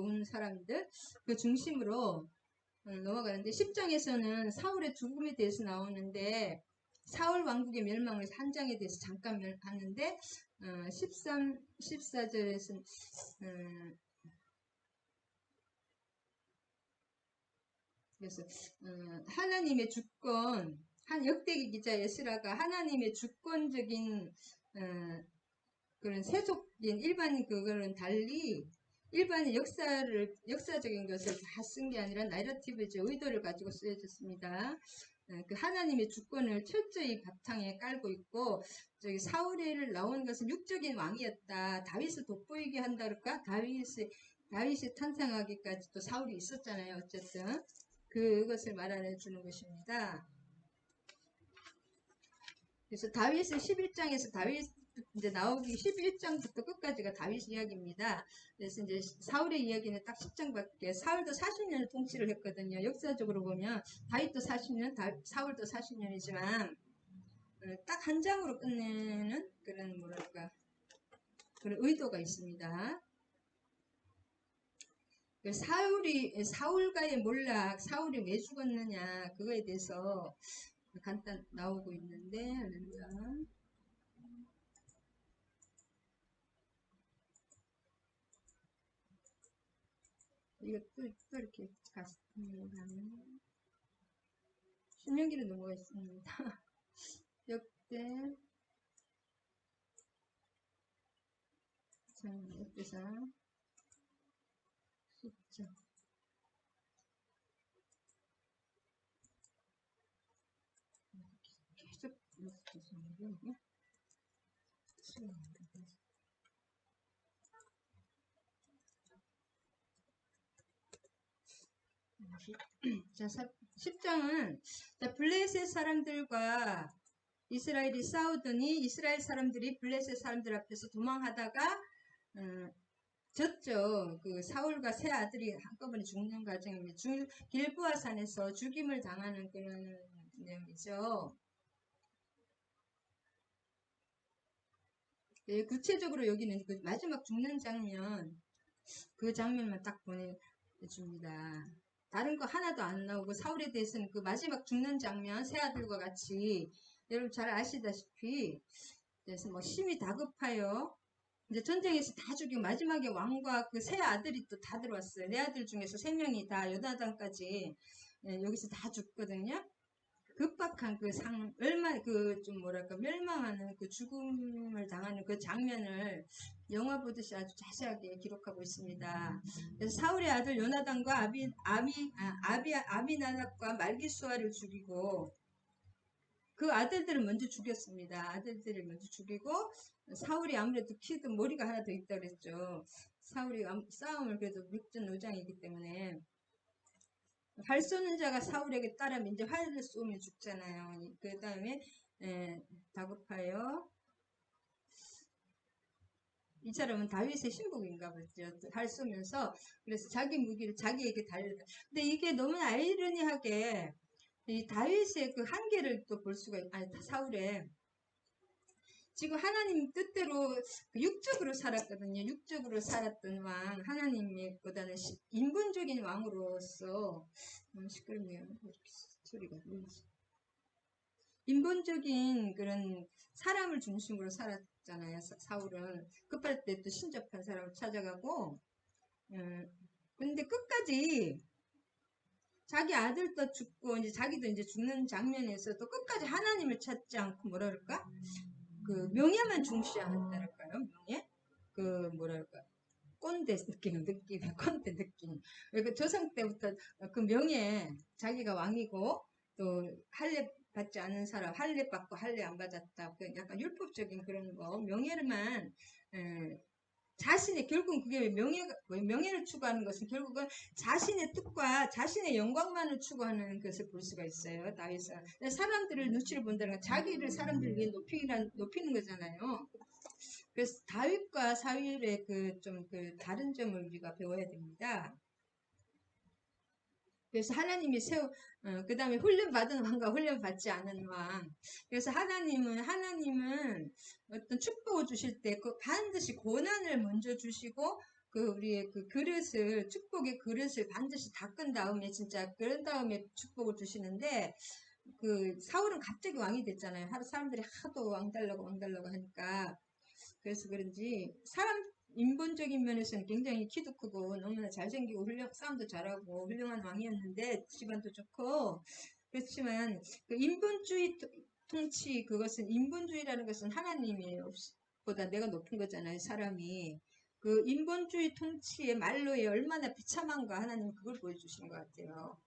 좋은 사람들 그 중심으로 넘어가는데 10장에서는 사울의 죽음에 대해서 나오는데 사울 왕국의 멸망을 한 장에 대해서 잠깐 하는데 14절에서 그래서 하나님의 주권 한 역대기 기자 에스라가 하나님의 주권적인 그런 세속인 일반인 그거는 달리 일반인 역사적인 것을 다 쓴 게 아니라 나레티브의 의도를 가지고 쓰여졌습니다. 그 하나님의 주권을 철저히 바탕에 깔고 있고 저기 사울을 나온 것은 육적인 왕이었다. 다윗을 돋보이게 한다 그럴까? 다윗이 탄생하기까지 또 사울이 있었잖아요. 어쨌든 그것을 말해 주는 것입니다. 그래서 다윗은 11장에서 다윗 이제 나오기 11장부터 끝까지가 다윗 이야기입니다. 그래서 이제 사울의 이야기는 딱 10장밖에 사울도 40년을 통치를 했거든요. 역사적으로 보면 다윗도 40년, 사울도 40년이지만 딱 한 장으로 끝내는 그런 뭐랄까 그런 의도가 있습니다. 사울과의 몰락, 사울이 왜 죽었느냐 그거에 대해서 간단 나오고 있는데 이거 또 이렇게 갔습니다. 신명기로 넘어가겠습니다. 역대 역대상 10장 계속 죄송해요. 자, 10장은 블레셋 사람들과 이스라엘이 싸우더니 이스라엘 사람들이 블레셋 사람들 앞에서 도망하다가 졌죠. 그 사울과 세 아들이 한꺼번에 죽는 과정입니다. 길보아 산에서 죽임을 당하는 그런 내용이죠. 네, 구체적으로 여기는 그 마지막 죽는 장면 그 장면만 딱 보내줍니다. 다른 거 하나도 안 나오고 사울에 대해서는 그 마지막 죽는 장면 세 아들과 같이 여러분 잘 아시다시피 그래서 뭐 힘이 다급하여 이제 전쟁에서 다 죽이고 마지막에 왕과 그 세 아들이 또 다 들어왔어요. 네 아들 중에서 세 명이 다 요나단까지 여기서 다 죽거든요. 급박한 그 얼마 그 좀 뭐랄까 멸망하는 그 죽음을 당하는 그 장면을 영화 보듯이 아주 자세하게 기록하고 있습니다. 그래서 사울의 아들 요나단과 아비나답과 말기수아를 죽이고 그 아들들을 먼저 죽였습니다. 아들들을 먼저 죽이고 사울이 아무래도 키도 머리가 하나 더 있다 그랬죠. 사울이 싸움을 그래도 묵전노장이기 때문에 활 쏘는 자가 사울에게 따르면 이제 활을 쏘면 죽잖아요. 그 다음에 다급하여 이 사람은 다윗의 신복인가 보죠. 활 쏘면서 그래서 자기 무기를 자기에게 달렸다. 근데 이게 너무 아이러니하게 이 다윗의 그 한계를 또 볼 수가 아니 사울의 지금 하나님 뜻대로 육적으로 살았거든요. 육적으로 살았던 왕 하나님의 보다는 인본적인 왕으로서 시끄럽네요. 이렇게 소리가 인본적인 그런 사람을 중심으로 살았잖아요. 사울은 급할 때 또 신접한 사람을 찾아가고 근데 끝까지 자기 아들도 죽고 이제 자기도 이제 죽는 장면에서 또 끝까지 하나님을 찾지 않고 뭐라 그럴까? 그 명예만 중시한다랄까요? 명예? 그 뭐랄까? 꼰대 느낌, 꼰대 느낌. 그러니까 조상 때부터 그 명예, 자기가 왕이고 또 할례 받지 않은 사람, 할례 받고 할례 안 받았다. 그 약간 율법적인 그런 거, 명예만 자신의 결국은 그게 명예를 추구하는 것은 결국은 자신의 뜻과 자신의 영광만을 추구하는 것을 볼 수가 있어요. 다윗은 사람들을 눈치를 본다는 건 자기를 사람들 위해 높이는 거잖아요. 그래서 다윗과 사울의 그 다른 점을 우리가 배워야 됩니다. 그래서 하나님이 그 다음에 훈련받은 왕과 훈련받지 않은 왕. 그래서 하나님은 어떤 축복을 주실 때 반드시 고난을 먼저 주시고 우리의 그 그릇을, 축복의 그릇을 반드시 닦은 다음에, 진짜 그런 다음에 축복을 주시는데, 그 사울은 갑자기 왕이 됐잖아요. 하루 사람들이 하도 왕 달라고 하니까. 그래서 그런지 사람 인본적인 면에서는 굉장히 키도 크고 너무나 잘생기고 싸움도 잘하고 훌륭한 왕이었는데 집안도 좋고. 그렇지만 그 인본주의 통치, 그것은 인본주의라는 것은 하나님이 보다 내가 높은 거잖아요. 사람이 그 인본주의 통치의 말로에 얼마나 비참한가, 하나님 그걸 보여주신 것 같아요.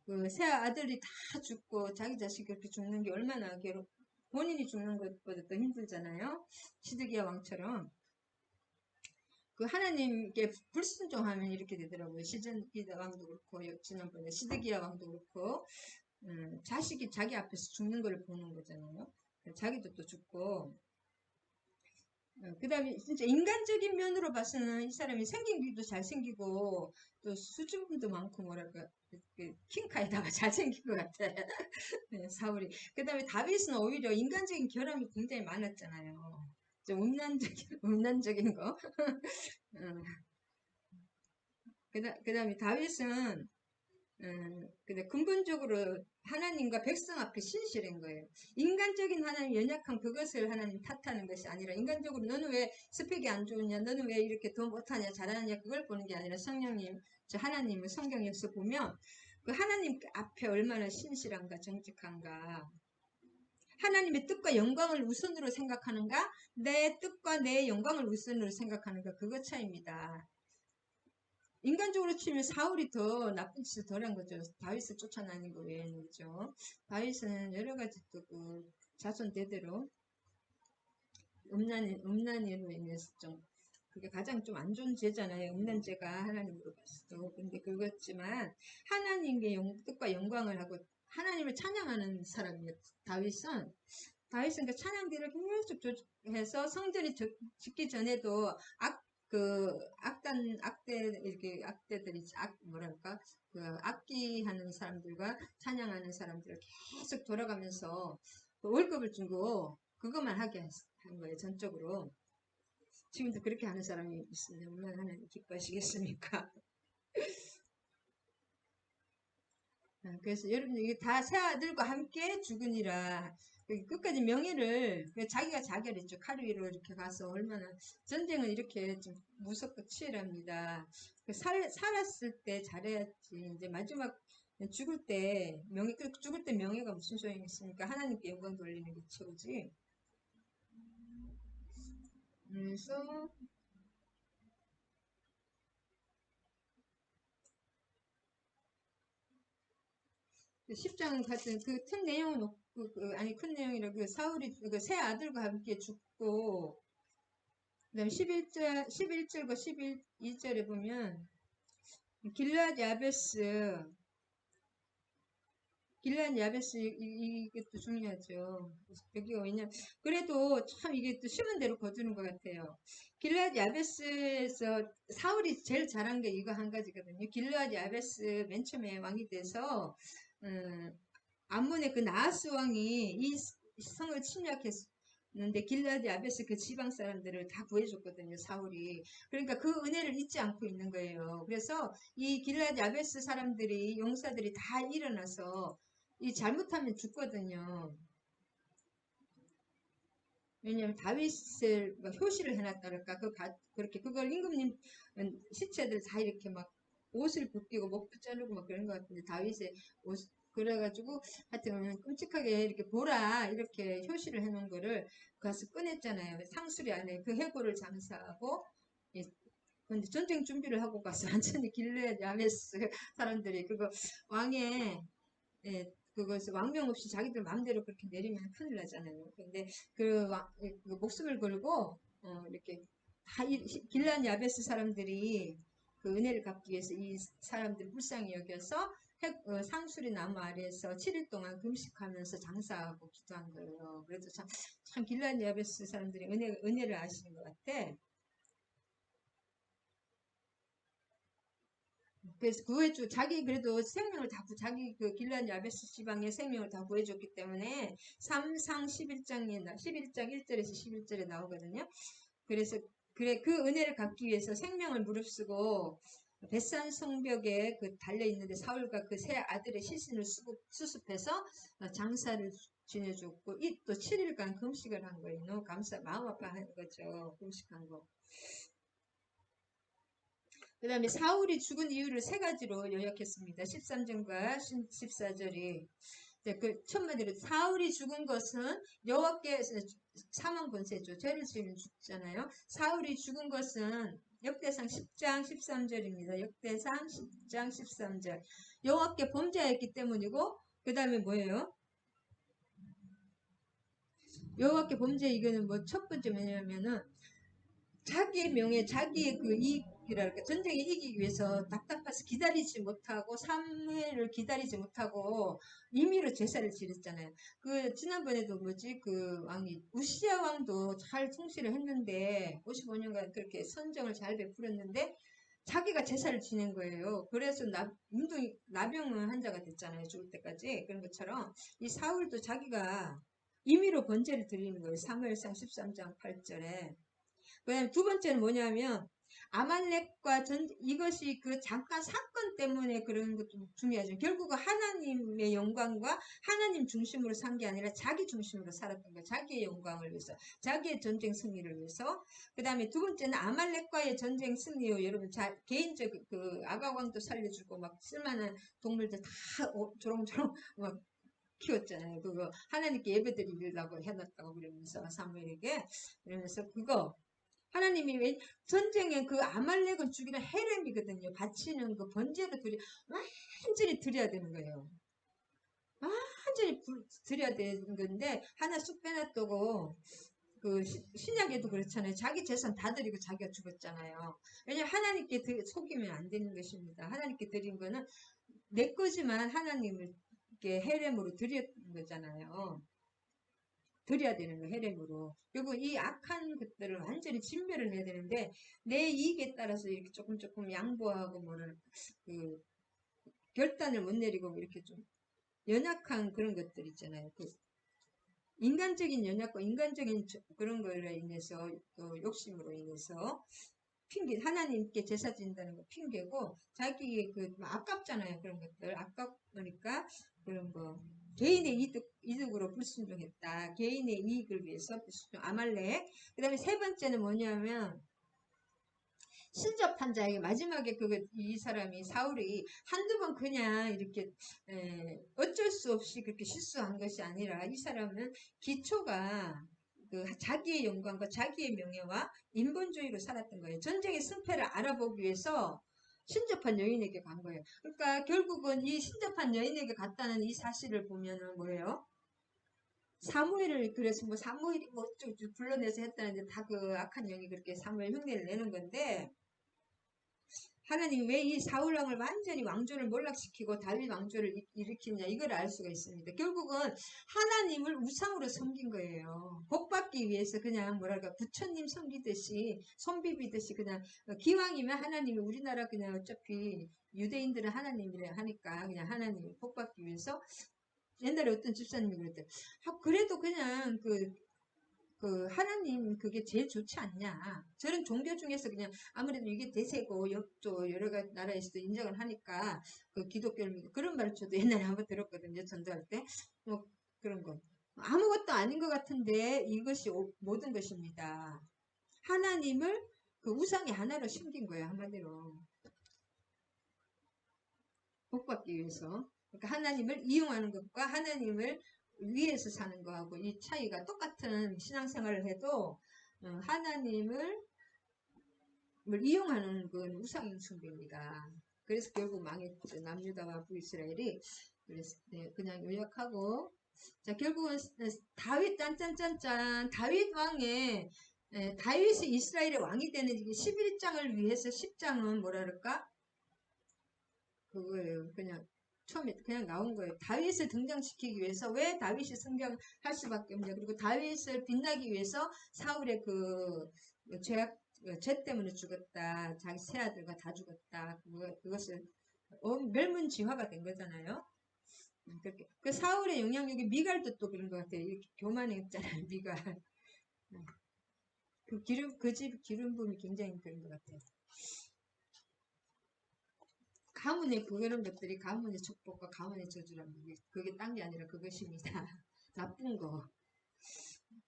그 새 아들이 다 죽고 자기 자식이 그렇게 죽는 게 얼마나 본인이 죽는 것보다 더 힘들잖아요. 시드기야 왕처럼. 그 하나님께 불순종하면 이렇게 되더라고요. 시드기야 왕도 그렇고, 지난번에 시드기야 왕도 그렇고, 자식이 자기 앞에서 죽는 걸 보는 거잖아요. 자기도 또 죽고. 그 다음에 진짜 인간적인 면으로 봐서는 이 사람이 생긴 도 잘생기고 또 수줍음도 많고, 뭐랄까, 킹카에다가 잘생긴 것 같아. 네, 사울이. 그 다음에 다윗은 오히려 인간적인 결함이 굉장히 많았잖아요. 좀 음란적인 거. 그 다음에 다윗은 근데 근본적으로 하나님과 백성 앞에 신실한 거예요. 인간적인 하나님 연약한 그것을 하나님 탓하는 것이 아니라, 인간적으로 너는 왜 스펙이 안 좋으냐, 너는 왜 이렇게 더 못하냐, 잘하냐, 그걸 보는 게 아니라 성령님, 저 하나님을 성경에서 보면 그 하나님 앞에 얼마나 신실한가, 정직한가. 하나님의 뜻과 영광을 우선으로 생각하는가, 내 뜻과 내 영광을 우선으로 생각하는가, 그것 차이입니다. 인간적으로 치면 사울이 더 나쁜 짓을 덜 한 거죠. 다윗을 쫓아다닌 거 외에는. 그죠. 다윗은 여러 가지 또 그 자손 대대로 음란으로 인해서 좀, 그게 가장 좀 안 좋은 죄잖아요. 음란죄가 하나님으로 봤어도. 근데 그렇지만 하나님의 뜻과 영광을 하고 하나님을 찬양하는 사람이에요. 다윗은 그 찬양대를 계속 해서 성전이 짓기 전에도 이렇게 악대들이, 뭐랄까, 그 악기하는 사람들과 찬양하는 사람들을 계속 돌아가면서 그 월급을 주고 그것만 하게 한 거예요, 전적으로. 지금도 그렇게 하는 사람이 있으면 얼마나 하나님 기뻐하시겠습니까? 그래서 여러분, 이게 다 새 아들과 함께 죽으니라. 끝까지 명예를, 자기가 자결 했죠. 칼 위로 이렇게 가서. 얼마나 전쟁은 이렇게 좀 무섭고 치열합니다. 살았을 때 잘해야지. 이제 마지막 죽을 때 죽을 때 명예가 무슨 소용이 있습니까? 하나님께 영광 돌리는 게 최고지. 그래서 10장 같은 그 큰 내용은 아니, 큰 내용이라, 그 사울이 그 새 아들과 함께 죽고, 그 다음에 11절과 12절에 보면 길앗 야베스, 이것도 중요하죠. 여기가 왜냐, 그래도 참 이게 또 심은 대로 거두는 것 같아요. 길앗 야베스에서 사울이 제일 잘한 게 이거 한 가지거든요. 길앗 야베스 맨 처음에 왕이 돼서 암몬의 그 나하스 왕이 이 성을 침략했는데 길라디 아베스 그 지방 사람들을 다 구해줬거든요, 사울이. 그러니까 그 은혜를 잊지 않고 있는 거예요. 그래서 이 길라디 아베스 사람들이, 용사들이 다 일어나서 이 잘못하면 죽거든요. 왜냐면 다윗을 막 효시를 해놨다랄까, 그렇게 그걸 임금님 시체들 다 이렇게 막 옷을 벗기고 목 자르고 막 그런 것 같은데, 다윗의 옷, 그래가지고 하여튼 끔찍하게 이렇게 보라 이렇게 효시를 해놓은 거를 가서 꺼냈잖아요. 상수리 안에 그 해골을 장사하고. 예, 근데 전쟁 준비를 하고 가서 완전히 길르앗 야베스 사람들이 그거 왕의, 예, 그것을 왕명 없이 자기들 마음대로 그렇게 내리면 큰일 나잖아요. 근데 그 목숨을 걸고 이렇게 길란 야베스 사람들이 그 은혜를 갚기 위해서 이 사람들 불쌍히 여겨서 상수리 나무 아래에서 7일 동안 금식하면서 장사하고 기도한 거예요. 그래도 참 길란 야베스 사람들이 은혜를 아시는 것 같아. 그래서 그래도 생명을 자기 그 길란 야베스 지방의 생명을 다 구해줬기 때문에 3상 11장 1절에서 11절에 나오거든요. 그래서 그래, 그 은혜를 갖기 위해서 생명을 무릅쓰고 벳산 성벽에 그 달려 있는데 사울과 그 세 아들의 시신을 수습해서 장사를 지내줬고 이 또 7일간 금식을 한 거예요. 너무 마음 아파하는 거죠. 금식한 거. 그 다음에 사울이 죽은 이유를 세 가지로 요약했습니다. 13절과 14절이 그 첫마디로 사울이 죽은 것은 여호와께서 사망 권세죠. 죄를 지으면 죽잖아요. 사울이 죽은 것은 역대상 10장 13절입니다. 역대상 10장 13절. 여호와께 범죄하였기 때문이고 그 다음에 뭐예요? 여호와께 범죄 이거는 뭐 첫 번째 뭐냐면은 자기의 명예, 자기의 그 이익이랄까 전쟁에 이기기 위해서 답답해서 기다리지 못하고 사무엘을 기다리지 못하고 임의로 제사를 지냈잖아요. 그 지난번에도 뭐지 그 왕이 우시야 왕도 잘 통치를 했는데 55년간 그렇게 선정을 잘 베풀었는데 자기가 제사를 지낸 거예요. 그래서 나병을 환자가 됐잖아요. 죽을 때까지. 그런 것처럼 이 사울도 자기가 임의로 번제를 드리는 거예요. 사무엘상 13장 8절에. 그 다음에 두 번째는 뭐냐면 아말렉과 이것이 그 잠깐 사건 때문에 그런 것도 중요하죠. 결국은 하나님의 영광과 하나님 중심으로 산 게 아니라 자기 중심으로 살았던 거예요. 자기의 영광을 위해서, 자기의 전쟁 승리를 위해서. 그 다음에 두 번째는 아말렉과의 전쟁 승리요. 여러분 개인적 그 아가왕도 살려주고 막 쓸만한 동물들 다 조롱조롱 막 키웠잖아요. 그거 하나님께 예배드리려고 해놨다고 그러면서 사무엘에게 그러면서 그거 하나님이 왜 전쟁에 그 아말렉을 죽이는 헤렘이거든요. 바치는 그 번제를 완전히 드려야 되는 거예요. 완전히 드려야 되는 건데 하나 쑥 빼놨다고 그 신약에도 그렇잖아요. 자기 재산 다 드리고 자기가 죽었잖아요. 왜냐하면 하나님께 속이면 안 되는 것입니다. 하나님께 드린 거는 내 거지만 하나님께 헤렘으로 드렸는 거잖아요. 드려야 되는 거 헤렘으로. 그리고 이 악한 것들을 완전히 진멸을 해야 되는데 내 이익에 따라서 이렇게 조금 양보하고 뭐를 그 결단을 못 내리고 이렇게 좀 연약한 그런 것들 있잖아요. 그 인간적인 연약과 인간적인 그런 거로 인해서 또 욕심으로 인해서 핑계 하나님께 제사 드린다는 거 핑계고 자기의 그 아깝잖아요. 그런 것들 아깝으니까 그런 거 개인의 이득으로 불순종했다. 개인의 이익을 위해서 불순종 아말렉. 그 다음에 세 번째는 뭐냐면 신접한 자에게 마지막에 이 사람이 사울이 한두 번 그냥 이렇게 어쩔 수 없이 그렇게 실수한 것이 아니라 이 사람은 기초가 그 자기의 영광과 자기의 명예와 인본주의로 살았던 거예요. 전쟁의 승패를 알아보기 위해서 신접한 여인에게 간 거예요. 그러니까 결국은 이 신접한 여인에게 갔다는 이 사실을 보면은 뭐예요? 사무엘을 그래서 뭐 사무엘이 뭐 어쩌고 불러내서 했다는데 다 그 악한 영이 그렇게 사무엘 흉내를 내는 건데 하나님 왜 이 사울왕을 완전히 왕조를 몰락시키고 다윗 왕조를 일으키냐 이걸 알 수가 있습니다. 결국은 하나님을 우상으로 섬긴 거예요. 복받기 위해서 그냥 뭐랄까 부처님 섬기듯이 손비비듯이 그냥 기왕이면 하나님이 우리나라 그냥 어차피 유대인들은 하나님이라 하니까 그냥 하나님 복받기 위해서 옛날에 어떤 집사님이 그랬대. 그래도 그냥 그 하나님 그게 제일 좋지 않냐. 저런 종교 중에서 그냥 아무래도 이게 대세고 또 여러 가지 나라에서도 인정을 하니까 그 기독교를 그런 말을 저도 옛날에 한번 들었거든요. 전도할 때. 뭐 그런 거. 아무것도 아닌 것 같은데 이것이 모든 것입니다. 하나님을 그 우상의 하나로 심긴 거예요. 한마디로. 복받기 위해서. 그러니까 하나님을 이용하는 것과 하나님을 위에서 사는 거하고 이 차이가 똑같은 신앙생활을 해도 하나님을 이용하는 건 우상 숭배입니다. 그래서 결국 망했죠. 남유다와 북이스라엘이. 그래서 그냥 요약하고 자 결국은 다윗 짠짠짠짠 다윗 왕의 다윗이 이스라엘의 왕이 되는 11장을 위해서 10장은 뭐라 그럴까? 그거예요. 그냥 처음에 그냥 나온 거예요. 다윗을 등장시키기 위해서 왜 다윗이 등장할 수밖에 없냐. 그리고 다윗을 빛나기 위해서 사울의 죄 때문에 죽었다. 자기 세 아들과 다 죽었다. 그것을 멸문지화가 된 거잖아요. 그렇게 그 사울의 영향력이 미갈도 또 그런 것 같아요. 이렇게 교만했잖아요. 미갈. 그 집 기름 부음이 굉장히 그런 것 같아요. 가문의 그런 것들이 가문의 축복과 가문의 저주라는 게 그게 딴 게 아니라 그것입니다. 나쁜 거.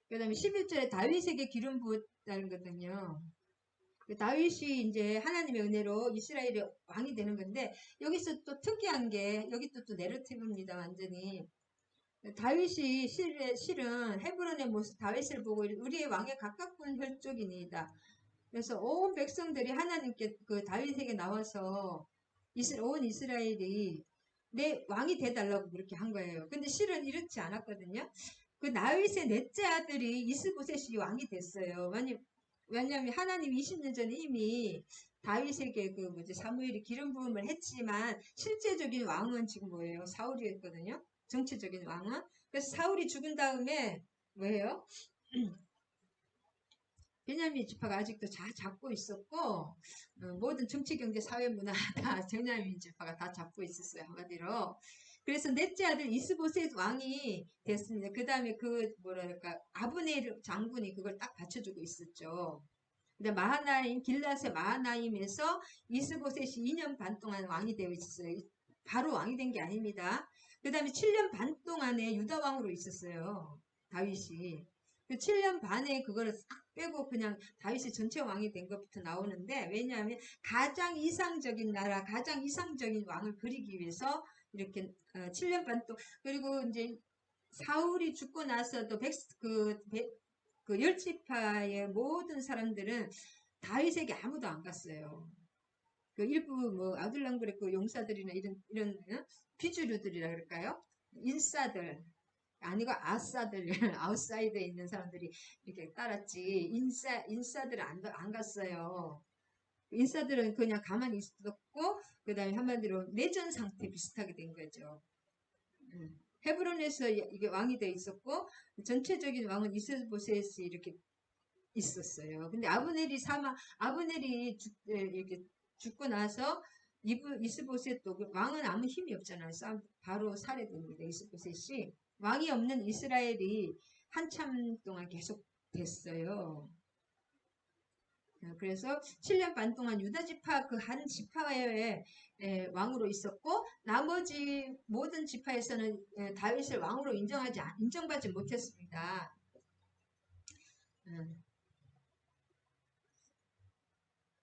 그 다음에 11절에 다윗에게 기름 부었다는 거거든요. 그 다윗이 이제 하나님의 은혜로 이스라엘의 왕이 되는 건데 여기서 또 특이한 게 여기 또 내러티브입니다. 완전히 다윗이 실은 헤브론의 모습 다윗을 보고 우리의 왕에 가깝은 혈족이니이다. 그래서 온 백성들이 하나님께 그 다윗에게 나와서 온 이스라엘이 내 왕이 돼달라고 그렇게 한 거예요. 근데 실은 이렇지 않았거든요. 그 다윗의 넷째 아들이 이스보셋이 왕이 됐어요. 왜냐하면 하나님 20년 전에 이미 다윗에게 그 사무엘이 기름 부음을 했지만 실제적인 왕은 지금 뭐예요? 사울이었거든요. 정치적인 왕은. 그래서 사울이 죽은 다음에 뭐예요? 베냐민 지파가 아직도 잘 잡고 있었고 모든 정치, 경제, 사회, 문화 다 베냐민 지파가 다 잡고 있었어요. 한마디로. 그래서 넷째 아들 이스보셋 왕이 됐습니다. 그 다음에 그 뭐랄까 아브넬 장군이 그걸 딱 받쳐주고 있었죠. 근데 마하나임 길라스 마하나임에서 이스보셋이 2년 반 동안 왕이 되어 있었어요. 바로 왕이 된 게 아닙니다. 그 다음에 7년 반 동안에 유다 왕으로 있었어요. 다윗이. 그 7년 반에 그거를 싹 빼고 그냥 다윗이 전체 왕이 된 것부터 나오는데 왜냐하면 가장 이상적인 나라, 가장 이상적인 왕을 그리기 위해서 이렇게 7년 반 동안 그리고 이제 사울이 죽고 나서도 그 열지파의 모든 사람들은 다윗에게 아무도 안 갔어요. 그 일부 뭐 아둘람 그랬고 용사들이나 이런 비주류들이라 그럴까요? 인사들 아니고 아싸들 아웃사이드에 있는 사람들이 이렇게 따랐지 인사들은 안 갔어요. 인사들은 그냥 가만히 있었고 그 다음에 한마디로 내전 상태 비슷하게 된 거죠. 헤브론에서 이게 왕이 돼 있었고 전체적인 왕은 이스보셋이 이렇게 있었어요. 근데 아브넬이 이렇게 죽고 나서 이스보셋도 왕은 아무 힘이 없잖아요. 바로 살해됩니다. 이스보셋이 왕이 없는 이스라엘이 한참 동안 계속 됐어요. 그래서 7년 반 동안 유다 지파 그 한 지파의 왕으로 있었고 나머지 모든 지파에서는 다윗을 왕으로 인정받지 못했습니다.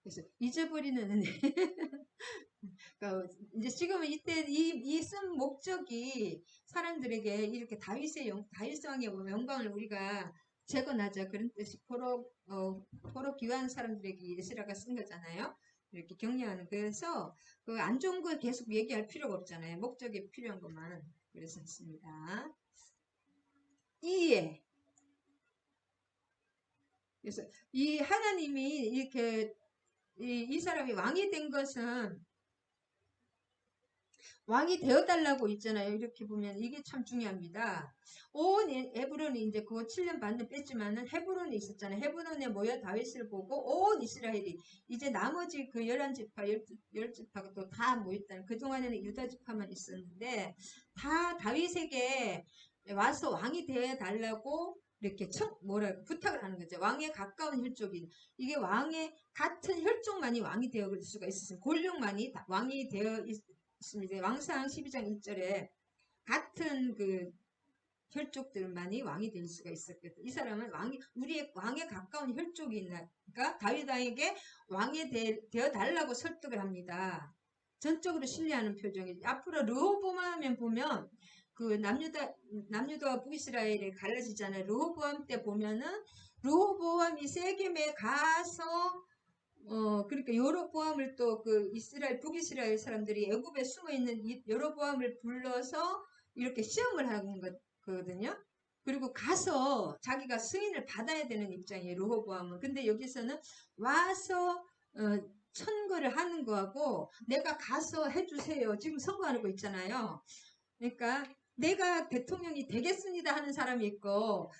그래서 잊어버리는 은혜. 그러니까 이제 지금은 이때 이 쓴 목적이 사람들에게 이렇게 다윗 왕의 영광을 우리가 재건하자 그런 뜻이 포로 귀환 사람들에게 예시라가 쓴 거잖아요. 이렇게 격려하는 그래서 그 안 좋은 거 계속 얘기할 필요가 없잖아요. 목적에 필요한 것만 그래서 했습니다. 이해. 그래서 이 하나님이 이렇게 이 사람이 왕이 된 것은 왕이 되어달라고 있잖아요. 이렇게 보면 이게 참 중요합니다. 온 헤브론이 이제 그거 7년 반을 뺐지만은 헤브론이 있었잖아요. 헤브론에 모여 다윗을 보고 온 이스라엘이 이제 나머지 그 11지파, 10지파가 또 다 모였다는 그동안에는 유다 지파만 있었는데 다 다윗에게 와서 왕이 되어달라고 이렇게 부탁을 하는 거죠. 왕에 가까운 혈족이 이게 왕의 같은 혈족만이 왕이 되어 수가 있었어요. 골룡만이 왕이 되어 있습니다. 왕상 12장 1절에 같은 그 혈족들만이 왕이 될 수가 있었거든. 이 사람은 우리의 왕에 가까운 혈족이니까 다윗에게 왕이 되어 달라고 설득을 합니다. 전적으로 신뢰하는 표정이 앞으로 르호보암에 보면 그 남유다와 북이스라엘이 갈라지잖아요. 르호보암 때 보면은 르호보암이 세겜에 가서 그러니까 여로보암을 또 그 북이스라엘 사람들이 애굽에 숨어 있는 여로보암을 불러서 이렇게 시험을 하는 거거든요. 그리고 가서 자기가 승인을 받아야 되는 입장이에요. 르호보암은. 근데 여기서는 와서 선거를 하는 거하고 내가 가서 해주세요. 지금 선거하는 거 있잖아요. 그러니까 내가 대통령이 되겠습니다 하는 사람이 있고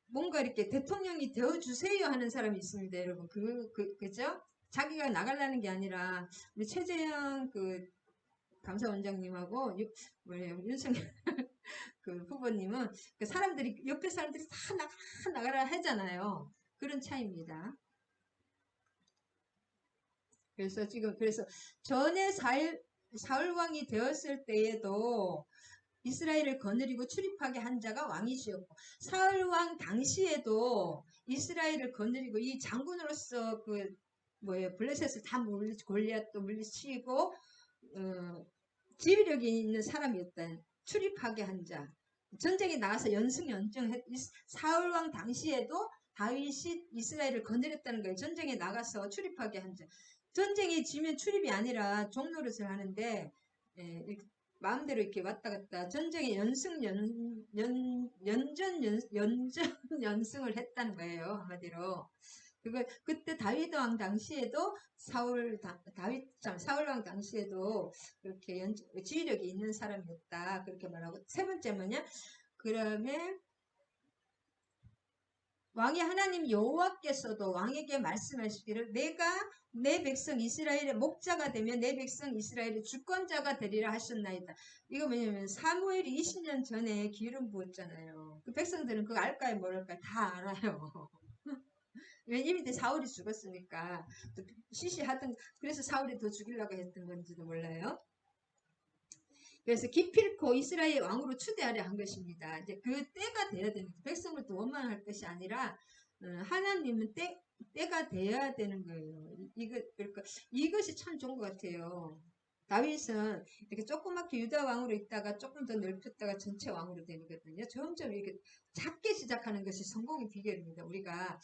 뭔가 이렇게 대통령이 되어주세요 하는 사람이 있습니다, 여러분. 그죠? 자기가 나가려는 게 아니라, 우리 최재형 감사원장님하고, 윤석열 그 후보님은, 옆에 사람들이 다 나가라 하잖아요. 그런 차이입니다. 그래서 전에 사울 왕이 되었을 때에도 이스라엘을 거느리고 출입하게 한 자가 왕이시였고, 사울 왕 당시에도 이스라엘을 거느리고 이 장군으로서 블레셋을 다 골리앗도 물리치고 지휘력이 있는 사람이었다. 출입하게 한 자. 전쟁에 나가서 연승연승 사울 왕 당시에도 다윗이 이스라엘을 거느렸다는 거예요. 전쟁에 나가서 출입하게 한 자. 전쟁에 지면 출입이 아니라 종노릇을 하는데 마음대로 이렇게 왔다 갔다 전쟁에 연승을 했다는 거예요. 한마디로. 그때 다윗 왕 당시에도 사울 왕 당시에도 그렇게 지휘력이 있는 사람이었다. 그렇게 말하고, 세 번째 뭐냐? 그러면 왕의 하나님 여호와께서도 왕에게 말씀하시기를 내가 내 백성 이스라엘의 목자가 되면 내 백성 이스라엘의 주권자가 되리라 하셨나이다. 이거 뭐냐면 사무엘이 20년 전에 기름 부었잖아요. 그 백성들은 그거 알까요 모를까요? 다 알아요. 왜냐면 이미 사울이 죽었으니까 시시하던, 그래서 사울이 더 죽이려고 했던 건지도 몰라요. 그래서 기필코 이스라엘 왕으로 추대하려 한 것입니다. 이제 그 때가 돼야 되는, 백성을 또 원망할 것이 아니라 하나님은 때가 돼야 되는 거예요. 그러니까 이것이 참 좋은 것 같아요. 다윗은 이렇게 조그맣게 유다 왕으로 있다가 조금 더 넓혔다가 전체 왕으로 되거든요. 점점 이렇게 작게 시작하는 것이 성공의 비결입니다. 우리가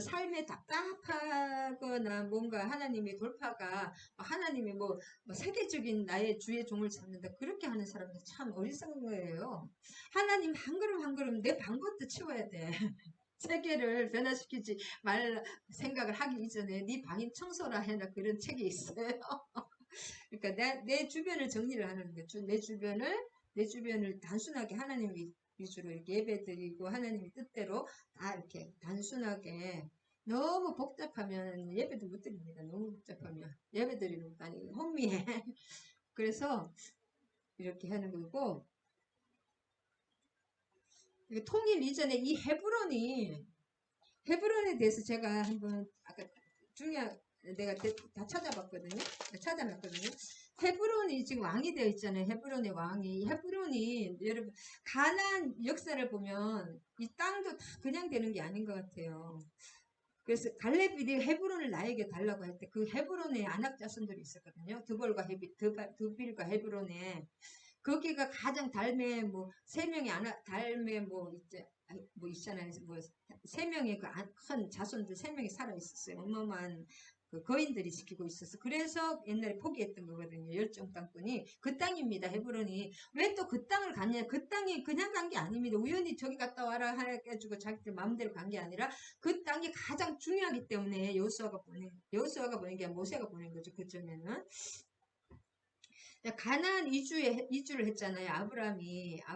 삶에 답답하거나 뭔가 하나님의 돌파가 하나님의 세계적인 나의 주의 종을 찾는다, 그렇게 하는 사람들 참 어리석은 거예요. 하나님 한 걸음 한 걸음 내 방것도 치워야 돼. 세계를 변화시키지 말 생각을 하기 이전에 네 방인 청소라 해라, 그런 책이 있어요. 그러니까 내 주변을 정리를 하는 거죠. 내 주변을 단순하게 하나님 위주로 이렇게 예배드리고 하나님의 뜻대로 다 이렇게 단순하게, 너무 복잡하면 예배도 못 드립니다. 너무 복잡하면 예배드리는 것도 아니고 혼미해. 그래서 이렇게 하는 거고, 통일 이전에 이 헤브론에 대해서 제가 한번 아까 내가 다 찾아봤거든요. 헤브론이 지금 왕이 되어 있잖아요. 헤브론의 왕이. 헤브론이 여러분 가나안 역사를 보면 이 땅도 다 그냥 되는 게 아닌 것 같아요. 그래서 갈렙이 헤브론을 나에게 달라고 할 때 그 헤브론에 아낙 자손들이 있었거든요. 드빌과 헤브론에. 거기가 가장 달매 세 명의 달매 있잖아요. 세 명의 큰 자손들 세 명이 살아 있었어요. 어마어마한 그 거인들이 지키고 있어서, 그래서 옛날에 포기했던 거거든요. 열정 땅꾼이. 그 땅입니다. 헤브론이. 왜 또 그 땅을 갔냐? 그 땅이 그냥 간 게 아닙니다. 우연히 저기 갔다 와라 해가지고 자기들 마음대로 간 게 아니라 그 땅이 가장 중요하기 때문에 여호수아가 보낸 게 모세가 보낸 거죠. 그쯤에는. 가나안 이주를 했잖아요. 아브람입니다.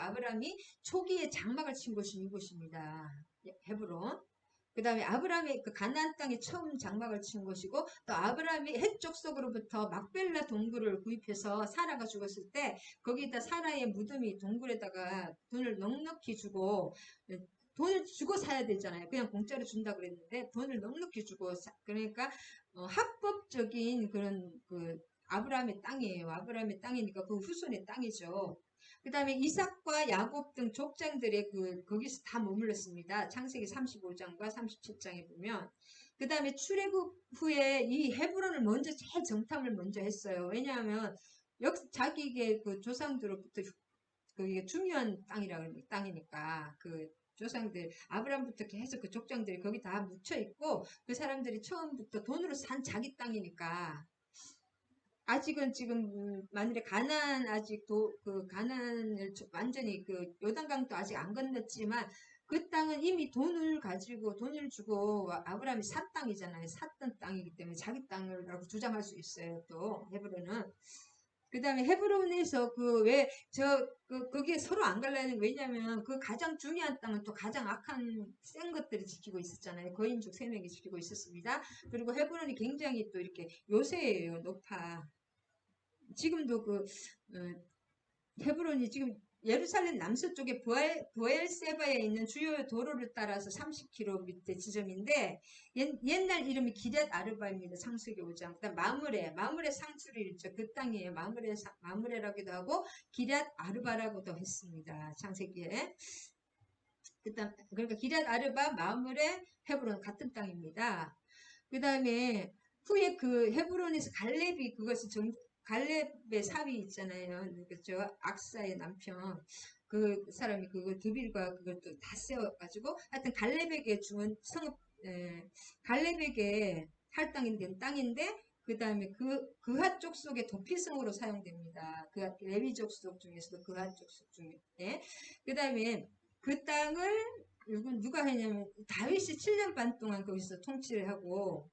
아브람이 초기에 장막을 친 곳이 이곳입니다. 헤브론. 그 다음에 아브람이 그 가나안 땅에 처음 장막을 친 곳이고, 또 아브람이 해쪽 속으로부터 막벨라 동굴을 구입해서 사라가 죽었을 때 거기다 사라의 무덤이 동굴에다가 돈을 넉넉히 주고, 돈을 주고 사야 되잖아요. 그냥 공짜로 준다 그랬는데 돈을 넉넉히 주고 그러니까 합법적인 그런 아브라함의 땅이에요. 아브라함의 땅이니까 그 후손의 땅이죠. 그 다음에 이삭과 야곱 등 족장들의 거기서 다 머물렀습니다. 창세기 35장과 37장에 보면. 그 다음에 출애굽 후에 이 헤브론을 제일 정탐을 먼저 했어요. 왜냐하면 자기의 그 조상들로부터 그게 중요한 땅이니까 조상들 아브라함부터 계속 그 족장들이 거기 다 묻혀 있고, 그 사람들이 처음부터 돈으로 산 자기 땅이니까. 아직은 지금 만일에 가나안을 완전히 요단강도 아직 안 건넜지만 그 땅은 이미 돈을 주고 아브라함이 산 땅이잖아요. 샀던 땅이기 때문에 자기 땅이라고 주장할 수 있어요. 또 헤브론은. 그 다음에 헤브론에서 거기에 서로 안 갈라는, 왜냐면 그 가장 중요한 땅은 또 가장 악한 센 것들이 지키고 있었잖아요. 거인족 3명이 지키고 있었습니다. 그리고 헤브론이 굉장히 또 이렇게 요새예요. 높아. 지금도 헤브론이 지금 예루살렘 남서쪽에 부엘세바에 있는 주요 도로를 따라서 30km 밑에 지점인데 옛날 이름이 기럇 아르바입니다. 창세기 5장. 그다음 마므레 상수리 일죠. 그 땅이에요. 마므레라기도 하고 기럇 아르바라고도 했습니다. 창세기에. 그다음 그러니까 기럇 아르바, 마므레, 헤브론 같은 땅입니다. 그다음에 후에 그 헤브론에서 갈렙의 사위 있잖아요. 그렇죠? 악사의 남편. 그 사람이 그거 드빌과 그것도 다 세워가지고 하여튼 갈렙에게 주은 갈렙에게 할당된 땅인데 그 다음에 그하 족속의 도피성으로 사용됩니다. 레위 족속 중에서도 그하 족속 중에. 그 다음에 그 땅을 누가 했냐면 다윗이 7년 반 동안 거기서 통치를 하고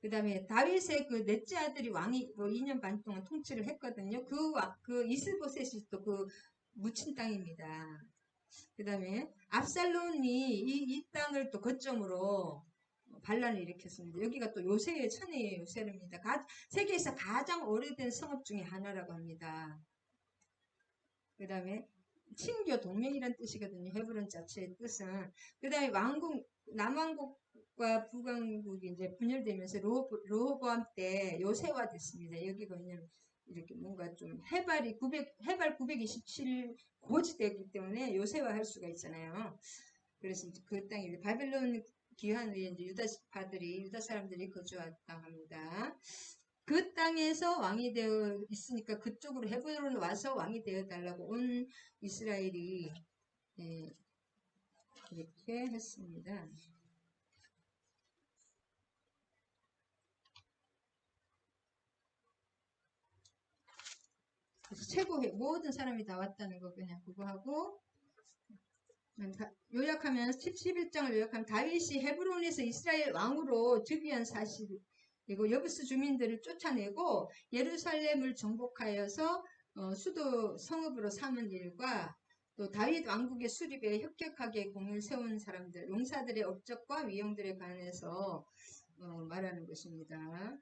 그 다음에 다윗의 그 넷째 아들이 왕이 2년 반 동안 통치를 했거든요. 그 이스보셋이 또 그 묻힌 땅입니다. 그 다음에 압살롬이 이 땅을 또 거점으로 반란을 일으켰습니다. 여기가 또 요새의 천혜의 요새입니다. 세계에서 가장 오래된 성읍 중에 하나라고 합니다. 그 다음에 친교 동맹이란 뜻이거든요. 헤브론 자체의 뜻은. 그 다음에 남왕국과 북왕국이 이제 분열되면서 로호보암 때 요새화됐습니다. 여기가 그냥 이렇게 뭔가 좀 해발 927 고지되기 때문에 요새화할 수가 있잖아요. 그래서 이제 그 땅이 바벨론 기한 후에 이제 유다 사람들이 거주했다고 합니다. 그 땅에서 왕이 되어 있으니까 그쪽으로 헤브론으로 와서 왕이 되어 달라고 온 이스라엘이 이렇게 했습니다. 그래서 최고의 모든 사람이 다 왔다는 거 그냥 그거 하고 요약하면 11장을 요약하면 다윗이 헤브론에서 이스라엘 왕으로 즉위한 사실 그리고 여부스 주민들을 쫓아내고 예루살렘을 정복하여서 수도 성읍으로 삼은 일과 또 다윗 왕국의 수립에 혁혁하게 공을 세운 사람들, 용사들의 업적과 위용들에 관해서 말하는 것입니다.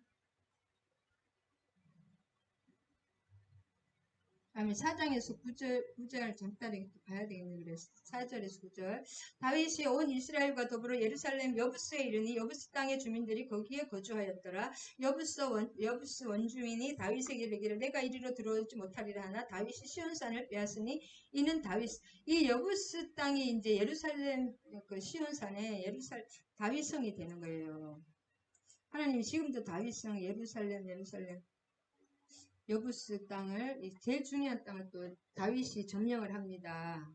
다음에 4장에서 9절 잠깐 봐야 되겠네요. 그래서 4절에서 9절 다윗이 온 이스라엘과 더불어 예루살렘 여부스에 이르니 여부스 땅의 주민들이 거기에 거주하였더라. 여부스 원주민이 다윗에게 이르기를 내가 이리로 들어오지 못하리라 하나 다윗이 시온산을 빼앗으니 이는 이 여부스 땅이 이제 예루살렘 그 시온산에 다윗성이 되는 거예요. 하나님 지금도 다윗성 예루살렘 여부스 땅을 제일 중요한 땅을 또 다윗이 점령을 합니다.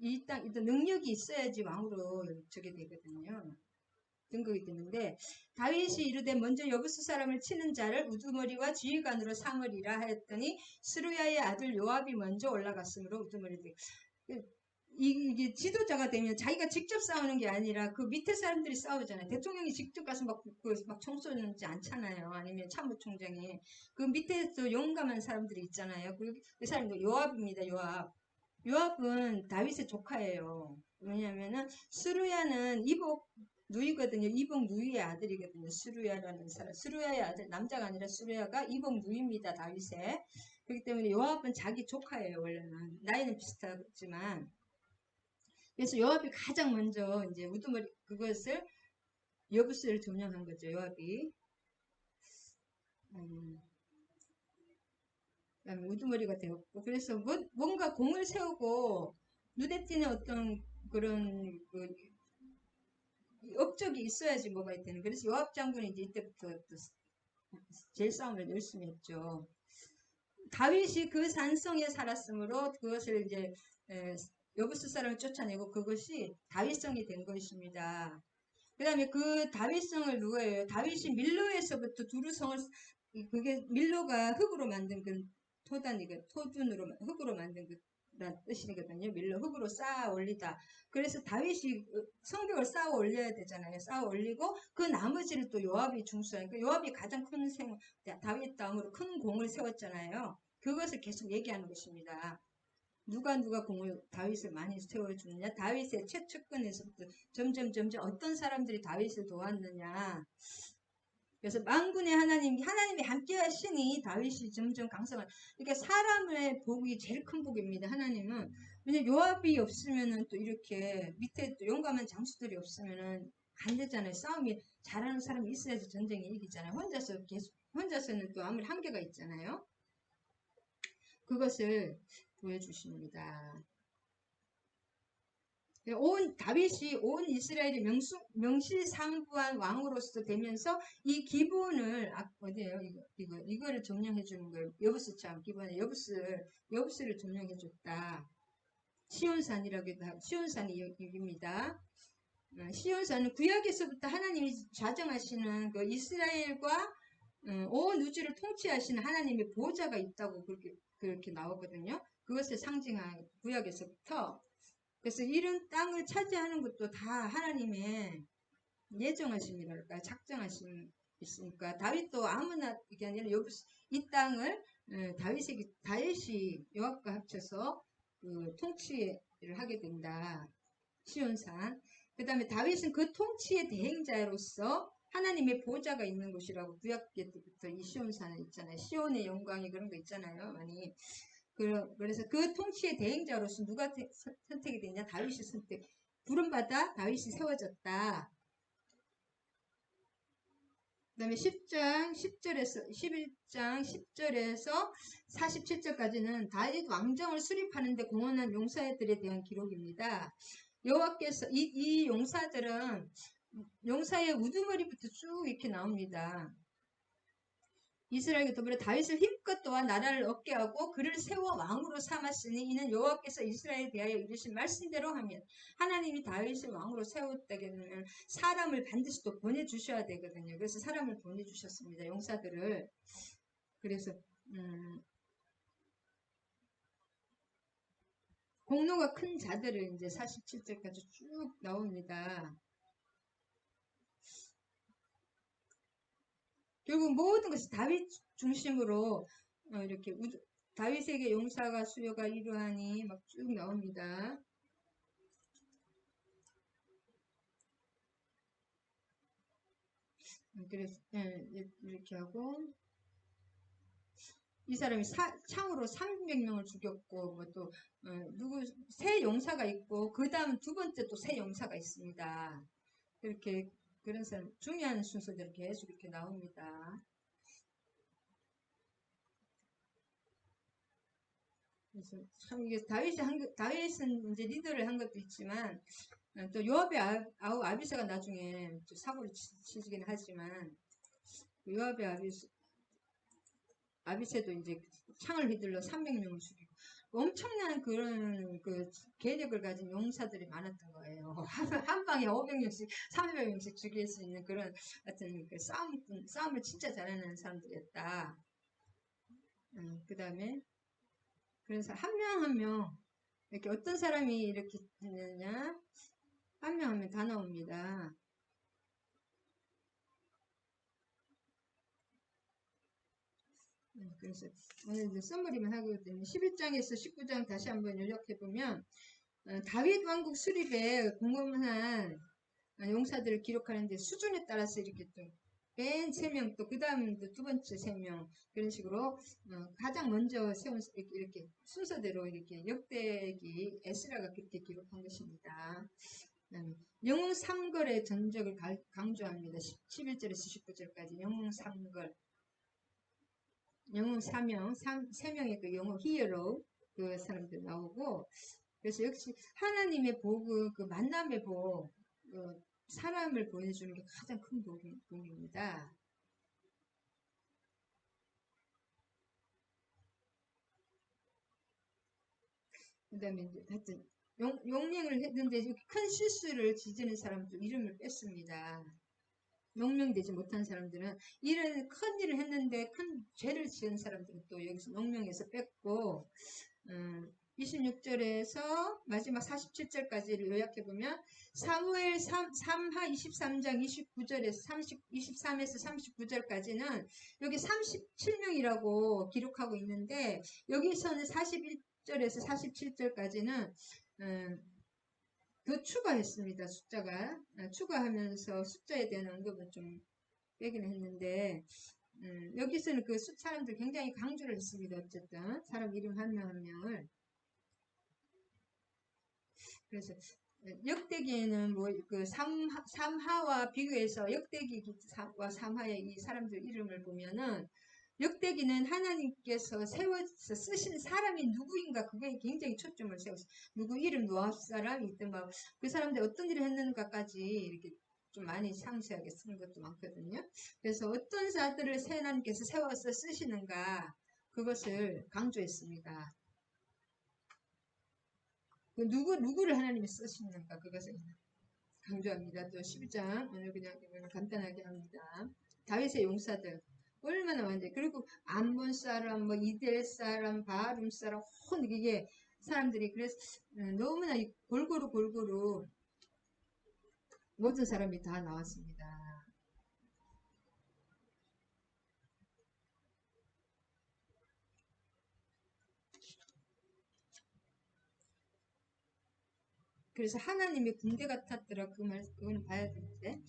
이 땅 일단 능력이 있어야지 왕으로 저게 되거든요. 등극이 되는데 다윗이 이르되 먼저 여부스 사람을 치는 자를 우두머리와 지휘관으로 삼으리라 하였더니 스루야의 아들 요압이 먼저 올라갔으므로 우두머리 이게 지도자가 되면 자기가 직접 싸우는 게 아니라 그 밑에 사람들이 싸우잖아요. 대통령이 직접 가서 막 총 쏘지 않잖아요. 아니면 참모총장이. 그 밑에서 용감한 사람들이 있잖아요. 그 사람도 요압입니다. 요압은 다윗의 조카예요. 왜냐면은 스루야는 이복 누이거든요. 이복 누이의 아들이거든요. 스루야라는 사람. 스루야의 아들, 남자가 아니라 스루야가 이복 누이입니다. 다윗의. 그렇기 때문에 요압은 자기 조카예요. 원래는. 나이는 비슷하지만. 그래서 요압이 가장 먼저 이제 우두머리 그것을 여부스를 점령한 거죠. 요압이. 그다음에 우두머리가 되었고 그래서 뭔가 공을 세우고 눈에 띄는 어떤 그런 그 업적이 있어야지 뭐가 있다는. 그래서 요압 장군이 이제 이때부터 제일 싸움을 열심히 했죠. 다윗이 그 산성에 살았으므로 그것을 이제 여부스 사람을 쫓아내고 그것이 다윗성이 된 것입니다. 그 다음에 그 다윗성을 누구예요? 다윗이 밀로에서부터 두루성을 그게 밀로가 흙으로 만든 그 토둔으로 흙으로 만든 그란 뜻이거든요. 밀로 흙으로 쌓아 올리다. 그래서 다윗이 성벽을 쌓아 올려야 되잖아요. 쌓아 올리고 그 나머지를 또 요압이 중수하니까 요압이 가장 큰 다윗 다음으로 큰 공을 세웠잖아요. 그것을 계속 얘기하는 것입니다. 누가 다윗을 많이 세워주느냐? 다윗의 최측근에서부터 점점 어떤 사람들이 다윗을 도왔느냐? 그래서 만군의 하나님이 함께 하시니 다윗이 점점 강성을, 그러니까 사람의 복이 제일 큰 복입니다. 하나님은. 왜냐면 요압이 없으면은 또 이렇게 밑에 또 용감한 장수들이 없으면은 안 되잖아요. 싸움이 잘하는 사람이 있어야지 전쟁이 이기잖아요. 혼자서는 또 아무리 한계가 있잖아요. 그것을 보여주십니다. 다윗이 온 이스라엘의 명실상부한 왕으로서 되면서 이 기본을, 어디에요? 이거를 점령해 주는 거예요. 여부스 참, 기본에 여부스를 점령해 줬다. 시온산이라고 해도, 시온산이 여기입니다. 시온산은 구약에서부터 하나님이 자정하시는 그 이스라엘과 온 우주를 통치하시는 하나님의 보호자가 있다고 그렇게 나오거든요. 그것을 상징한 구약에서부터. 그래서 이런 땅을 차지하는 것도 다 하나님의 예정하심이랄까, 작정하심 있으니까, 다윗도 아무나 이게 아니라 이 땅을 다윗이 요압과 합쳐서 그 통치를 하게 된다. 시온산. 그 다음에 다윗은 그 통치의 대행자로서 하나님의 보호자가 있는 곳이라고 구약 때부터 이 시온산은 있잖아요. 시온의 영광이 그런 거 있잖아요. 많이. 그래서 그 통치의 대행자로서 누가 선택이 되냐? 다윗이 부름받아 다윗이 세워졌다. 그 다음에 11장 10절에서 47절까지는 다윗 왕정을 수립하는데 공헌한 용사들에 대한 기록입니다. 여호와께서 이 용사들은 용사의 우두머리부터 쭉 이렇게 나옵니다. 이스라엘과 더불어 다윗을 힘껏 도와 나라를 얻게 하고 그를 세워 왕으로 삼았으니 이는 여호와께서 이스라엘에 대하여 이르신 말씀대로 하면, 하나님이 다윗을 왕으로 세웠다게 되면 사람을 반드시 또 보내주셔야 되거든요. 그래서 사람을 보내주셨습니다. 용사들을. 그래서 공로가 큰 자들을 이제 47절까지 쭉 나옵니다. 결국 모든 것이 다윗 중심으로 이렇게 다윗에게 용사가 수요가 이러하니 막 쭉 나옵니다. 그래서 이렇게 하고 이 사람이 창으로 300명을 죽였고 뭐 또 새 용사가 있고 그 다음 두 번째 또 새 용사가 있습니다. 이렇게 그런 사람 중요한 순서대로 계속 이렇게 나옵니다. 그래서 참 이게 다윗은 이제 리더를 한 것도 있지만 또 요압의 아비새가 나중에 또 사고를 치긴 하지만 요압의 아비새도 이제 창을 휘둘러 300명을 죽이고 엄청난 그런 그 계력을 가진 용사들이 많았던 거예요. 한 방에 500명씩, 300명씩 죽일 수 있는 그런 하여튼 그 싸움을 진짜 잘하는 사람들이었다. 그 다음에 그래서 한 명 한 명 이렇게 어떤 사람이 이렇게 되느냐, 한 명 하면 다 나옵니다. 그래서 오늘 썸머리만 하고 있더니 11장에서 19장 다시 한번 요약해보면 다윗 왕국 수립에 공헌한 용사들을 기록하는데 수준에 따라서 이렇게 또 맨 3명 또 그 다음 두 번째 3명 그런 식으로 가장 먼저 세운 이렇게 순서대로 이렇게 역대기 에스라가 그렇게 기록한 것입니다. 영웅 3걸의 전적을 강조합니다. 11절에서 19절까지 영웅 3걸, 영웅 3명의 그 영웅 히어로 그 사람들 나오고, 그래서 역시 하나님의 복, 그 만남의 복, 사람을 보내주는 게 가장 큰 복입니다. 그 다음에 하여튼 용맹을 했는데 큰 실수를 지지는 사람도 이름을 뺐습니다. 용맹되지 못한 사람들은 큰 일을 했는데 큰 죄를 지은 사람들은 또 여기서 용맹에서 뺐고 26절에서 마지막 47절까지를 요약해보면 사무엘 3하 23장 29절에서 23에서 39절까지는 여기 37명이라고 기록하고 있는데 여기서는 41절에서 47절까지는 더 추가했습니다. 추가하면서 숫자에 대한 언급은 좀 빼기는 했는데 여기서는 그 사람들 굉장히 강조를 했습니다. 어쨌든 사람 이름 한 명 한 명을. 그래서 역대기에는 뭐 그 삼하와 비교해서 역대기와 삼하의 이 사람들 이름을 보면은 역대기는 하나님께서 세워서 쓰신 사람이 누구인가 그게 굉장히 초점을 세웠어요. 누구 이름 노아 사람이 있든 막 그 사람들 어떤 일을 했는가까지 이렇게 좀 많이 상세하게 쓴 것도 많거든요. 그래서 어떤 자들을 하나님께서 세워서 쓰시는가 그것을 강조했습니다. 그 누구를 하나님이 쓰시는가 그것을 강조합니다. 또 12장 오늘 그냥 간단하게 합니다. 다윗의 용사들 얼마나 많은데 그리고 암몬 사람, 뭐 이델 사람, 바룸 사람 이게 사람들이 그래서 너무나 골고루 모든 사람이 다 나왔습니다. 그래서 하나님의 군대 같았더라 그 말 그건 봐야 되는데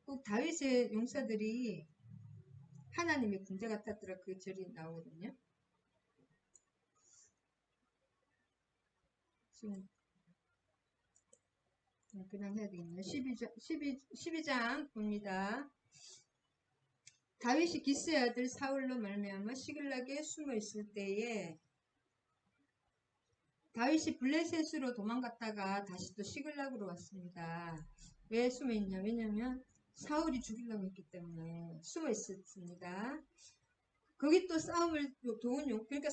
꼭 다윗의 용사들이 하나님의 군대 같았더라 그 절이 나오거든요. 지금 그냥 해야 되겠네요. 12장 봅니다. 다윗이 기스의 아들 사울로 말미암아 시글락에 숨어 있을 때에 다윗이 블레셋으로 도망갔다가 다시 또 시글락으로 왔습니다. 왜 숨어 있냐? 왜냐면 사울이 죽이려고 했기 때문에 숨어 있었습니다. 거기 또 싸움을 도운 용 그러니까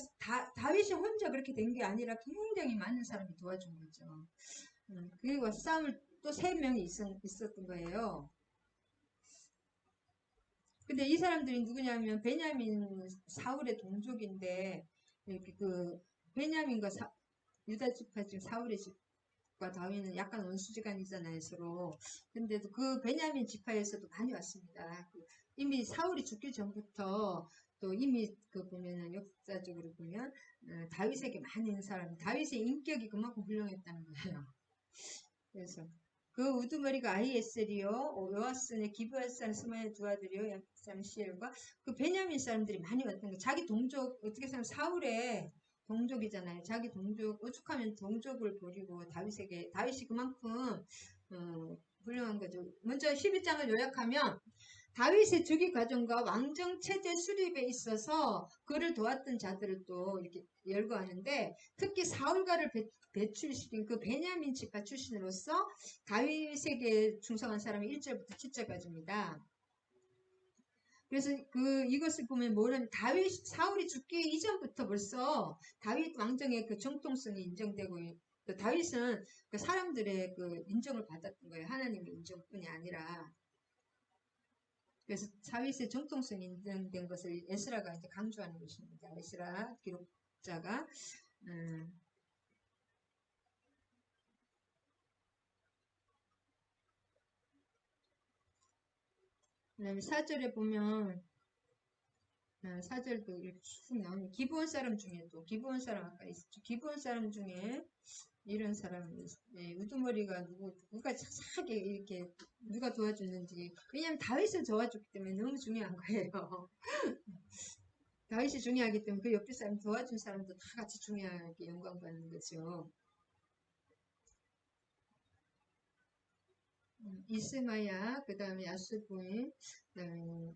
다윗이 혼자 그렇게 된 게 아니라 굉장히 많은 사람이 도와준 거죠. 그리고 싸움을 또 3명이 있었던 거예요. 근데 이 사람들이 누구냐면 베냐민 사울의 동족인데 이렇게 그 베냐민과 유다 지파 중 사울의 집과 다윗은 약간 원수지간이잖아요 서로. 근데도 그 베냐민 지파에서도 많이 왔습니다. 이미 사울이 죽기 전부터 또 이미 그 보면은 역사적으로 보면 다윗에게 많이 있는 사람, 다윗의 인격이 그만큼 훌륭했다는 거예요. 그래서 그 우두머리가 아히에셀이요, 요아스의 기브아산 스마의 두 아들이요, 삼시엘과 그 베냐민 사람들이 많이 왔던 거. 자기 동족 어떻게 생각하면 사울의 동족이잖아요. 자기 동족 오죽하면 동족을 버리고 다윗이 그만큼 훌륭한 거죠. 먼저 12장을 요약하면 다윗의 즉위 과정과 왕정 체제 수립에 있어서 그를 도왔던 자들을 또 이렇게 열거하는데 특히 사울가를 배출시킨 그 베냐민 지파 출신으로서 다윗에게 충성한 사람이 1절부터 7절까지입니다. 그래서 이것을 보면 뭐냐면 사울이 죽기 이전부터 벌써 다윗 왕정의 그 정통성이 인정되고 또 다윗은 그 사람들의 그 인정을 받았던 거예요. 하나님의 인정뿐이 아니라. 그래서 다윗의 정통성이 인정된 것을 에스라가 이제 강조하는 것입니다. 에스라 기록자가 그다음에 4절에 보면 4절도 이렇게 쭉 나오는 기브온 사람 중에 또 기브온 사람 아까 있었죠. 기브온 사람 중에 이런 사람이 우두머리가 누가 착하게 이렇게 누가 도와줬는지 왜냐하면 다윗을 도와줬기 때문에 너무 중요한 거예요. 다윗이 중요하기 때문에 그 옆에 사람 도와준 사람도 다 같이 중요하게 영광받는 거죠. 이스마야, 그 다음에 야스부인, 그 다음에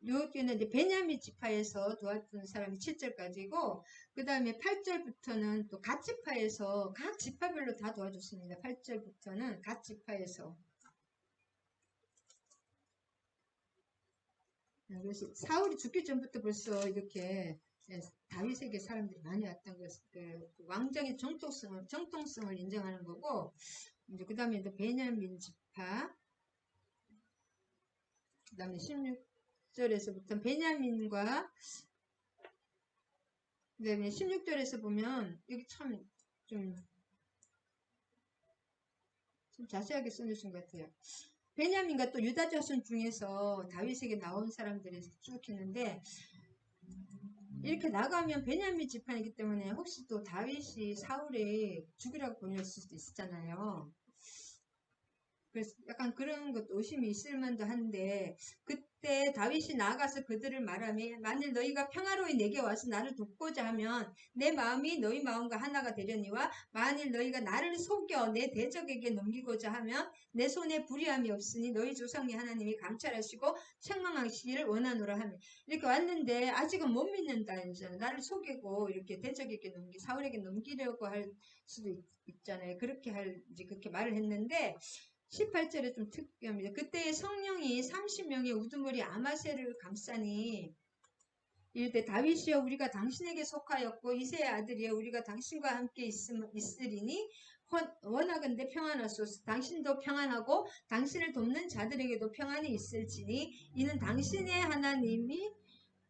요기는 이제 베냐민 지파에서 도왔던 사람이 7절까지고, 그 다음에 8절부터는 또 각 지파에서, 각 지파별로 다 도와줬습니다. 8절부터는 각 지파에서. 그래서 사울이 죽기 전부터 벌써 이렇게 다윗에게 사람들이 많이 왔던 것, 그 왕정의 정통성을 인정하는 거고, 이제 그 다음에 베냐민 지파, 그 다음에 16절에서부터 베냐민과 그 다음에 16절에서 보면 여기 참 좀 자세하게 써주신 것 같아요. 베냐민과 또 유다 자손 중에서 다윗에게 나온 사람들이 쭉 있는데 이렇게 나가면 베냐민 지파이기 때문에 혹시 또 다윗이 사울의 죽이라고 보낼 수도 있었잖아요. 그래서 약간 그런 것도 의심이 있을 만도 한데, 그때 다윗이 나아가서 그들을 말하며 만일 너희가 평화로이 내게 와서 나를 돕고자 하면 내 마음이 너희 마음과 하나가 되려니와 만일 너희가 나를 속여 내 대적에게 넘기고자 하면 내 손에 불의함이 없으니 너희 조상의 하나님이 감찰하시고 책망하시기를 원하노라 하며, 이렇게 왔는데 아직은 못 믿는다 이잖아요. 나를 속이고 이렇게 대적에게 사울에게 넘기려고 할 수도 있잖아요. 그렇게 말을 했는데 18절에 좀 특이합니다. 그때 성령이 30명의 우두머리 아마새를 감싸니 이르되 다윗이여 우리가 당신에게 속하였고 이새의 아들이여 우리가 당신과 함께 있으리니 원하건대 평안하소서. 당신도 평안하고 당신을 돕는 자들에게도 평안이 있을지니 이는 당신의 하나님이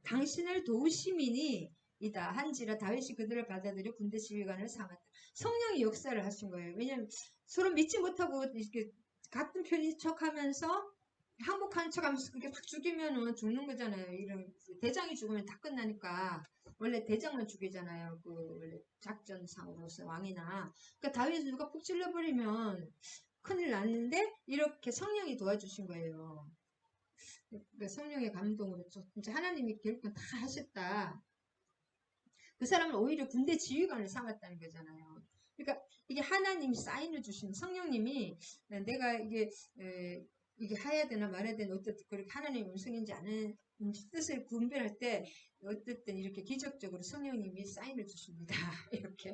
당신을 도우심이니 이다 한지라 다윗이 그들을 받아들여 군대 지휘관을 삼았다. 성령이 역사를 하신 거예요. 왜냐하면 서로 믿지 못하고 이렇게 같은 편인 척하면서 항복하는 척하면서 그렇게 딱 죽이면은 죽는 거잖아요. 이런 대장이 죽으면 다 끝나니까 원래 대장만 죽이잖아요. 그 원래 작전상으로서 왕이나. 그러니까 다윗을 누가 푹 찔러버리면 큰일 났는데 이렇게 성령이 도와주신 거예요. 그러니까 성령의 감동으로 진짜 하나님이 결국은 다 하셨다. 그 사람은 오히려 군대 지휘관을 삼았다는 거잖아요. 그러니까 이게 하나님이 사인을 주신 성령님이 내가 이게 해야 되나 말아야 되나 어쨌든 그렇게 하나님의 음성인지 아닌 뜻을 분별할 때 어쨌든 이렇게 기적적으로 성령님이 사인을 주십니다. 이렇게.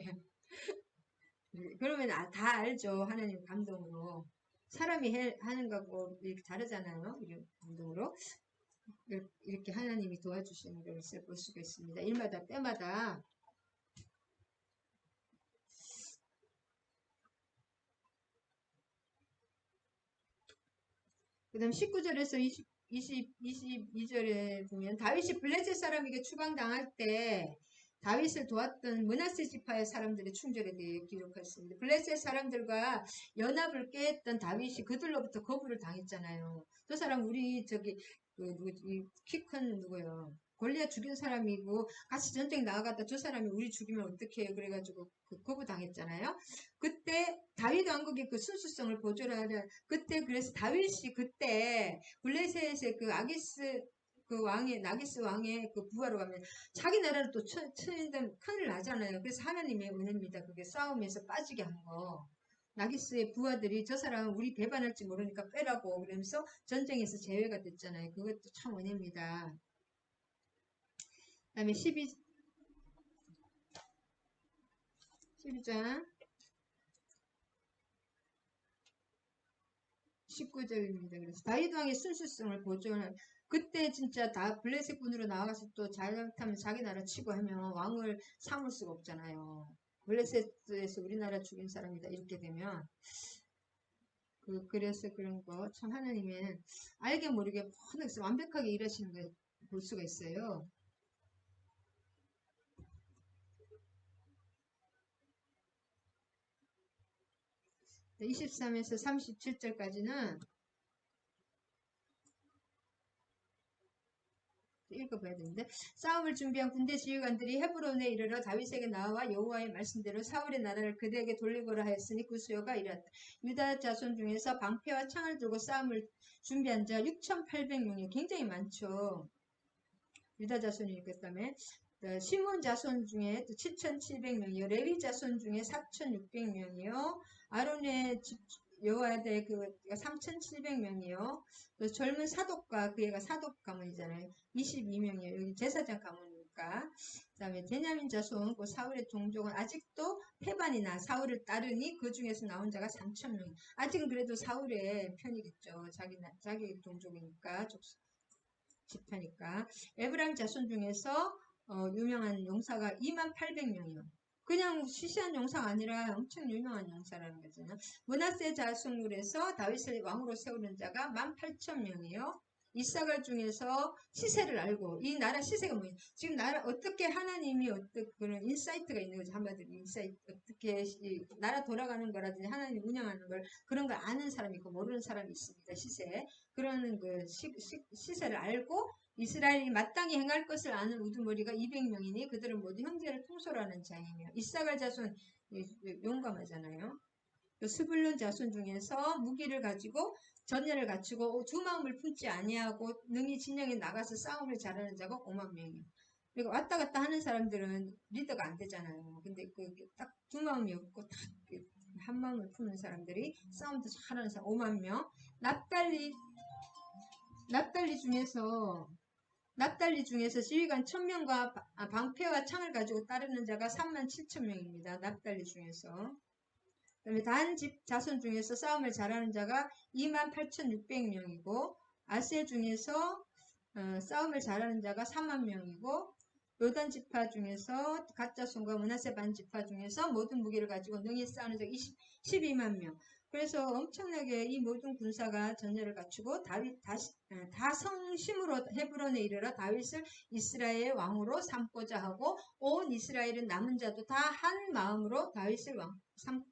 그러면 다 알죠. 하나님 감동으로. 사람이 하는 거하고 이렇게 다르잖아요. 이런 감동으로. 이렇게 하나님이 도와주시는 것을 볼 수가 있습니다. 일마다 때마다. 그 다음 19절에서 22절에 보면 다윗이 블레셋 사람에게 추방당할 때 다윗을 도왔던 므낫세 지파의 사람들의 충절에 대해 기록했습니다. 블레셋 사람들과 연합을 깨했던 다윗이 그들로부터 거부를 당했잖아요. 저 사람 우리 키 큰 누구요? 골리앗 죽인 사람이고 같이 전쟁 나아갔다 저 사람이 우리 죽이면 어떡해요? 그래가지고 거부당했잖아요. 그때 다윗 왕국의 그 순수성을 보존하려 그때 그래서 다윗이 그때 블레셋의 그 아기스 그 왕의 나기스 왕의 그 부하로 가면 자기 나라를 또 쳐낸다면 큰일 나잖아요. 그래서 하나님의 은혜입니다. 그게 싸움에서 빠지게 한 거. 나기스의 부하들이 저 사람은 우리 배반할지 모르니까 빼라고 그러면서 전쟁에서 제외가 됐잖아요. 그것도 참 은혜입니다. 그 다음에 12장 19절입니다. 그래서 다윗 왕의 순수성을 보존할 그때 진짜 다 블레셋 군으로 나와서 또 잘못하면 자기 나라 치고 하면 왕을 삼을 수가 없잖아요. 블레셋에서 우리나라 죽인 사람이다 이렇게 되면 그래서 그런 거 참 하나님의 알게 모르게 모든 것을 완벽하게 일하시는 걸 볼 수가 있어요. 23에서 37절까지는 읽어봐야 되는데 싸움을 준비한 군대 지휘관들이 헤브론에 이르러 다윗에게 나와 여호와의 말씀대로 사울의 나라를 그대에게 돌리고라 하였으니 그 수요가 이르렀다. 유다 자손 중에서 방패와 창을 들고 싸움을 준비한 자 6,800명이 굉장히 많죠. 유다 자손이니까 그다음에 시몬 자손 중에 7,700명이요. 레위 자손 중에 4,600명이요. 아론의 여호와의 그 3,700명이요. 또 젊은 사독과 그 애가 사독 가문이잖아요. 22명이에요. 여기 제사장 가문이니까. 그 다음에 베냐민 자손, 그 사울의 종족은 아직도 페반이나 사울을 따르니 그 중에서 나온 자가 3,000명. 아직은 그래도 사울의 편이겠죠. 자기 종족이니까. 집하니까. 에브라임 자손 중에서 유명한 용사가 2800명이요. 그냥 시시한 용사가 아니라 엄청 유명한 용사라는 거잖아요. 므낫세 자손에서 다윗을 왕으로 세우는 자가 18,000명이요. 이사갈 중에서 시세를 알고 이 나라 시세가 뭐예요? 지금 나라 어떻게 하나님이 어떻게 그런 인사이트가 있는 거죠. 한마디로 인사이트 어떻게 나라 돌아가는 거라든지 하나님 운영하는 걸 그런 걸 아는 사람이 있고 모르는 사람이 있습니다. 시세 그런 그 시세를 알고 이스라엘이 마땅히 행할 것을 아는 우두머리가 200명이니 그들은 모두 형제를 통솔하는 자이며 이사갈 자손 용감하잖아요. 또 스불론 자손 중에서 무기를 가지고 전열을 갖추고 두 마음을 품지 아니하고 능히 진영에 나가서 싸움을 잘하는 자가 5만 명이에요. 그리고 왔다 갔다 하는 사람들은 리더가 안 되잖아요. 근데 그 딱 두 마음이 없고 딱 한 마음을 품는 사람들이 싸움도 잘하는 사람 5만 명. 납달리 납달리 중에서 지휘관 1000명과 방패와 창을 가지고 따르는 자가 37,000명입니다. 납달리 중에서. 그다음에 단 집 자손 중에서 싸움을 잘하는 자가 28,600명이고 아세 중에서 싸움을 잘하는 자가 4만 명이고 요단 지파 중에서 갓 자손과 므낫세 반 지파 중에서 모든 무기를 가지고 능히 싸우는 자가 12만 명. 그래서 엄청나게 이 모든 군사가 전열을 갖추고 다 성심으로 헤브론에 이르러 다윗을 이스라엘 왕으로 삼고자 하고 온 이스라엘은 남은 자도 다 한 마음으로 다윗을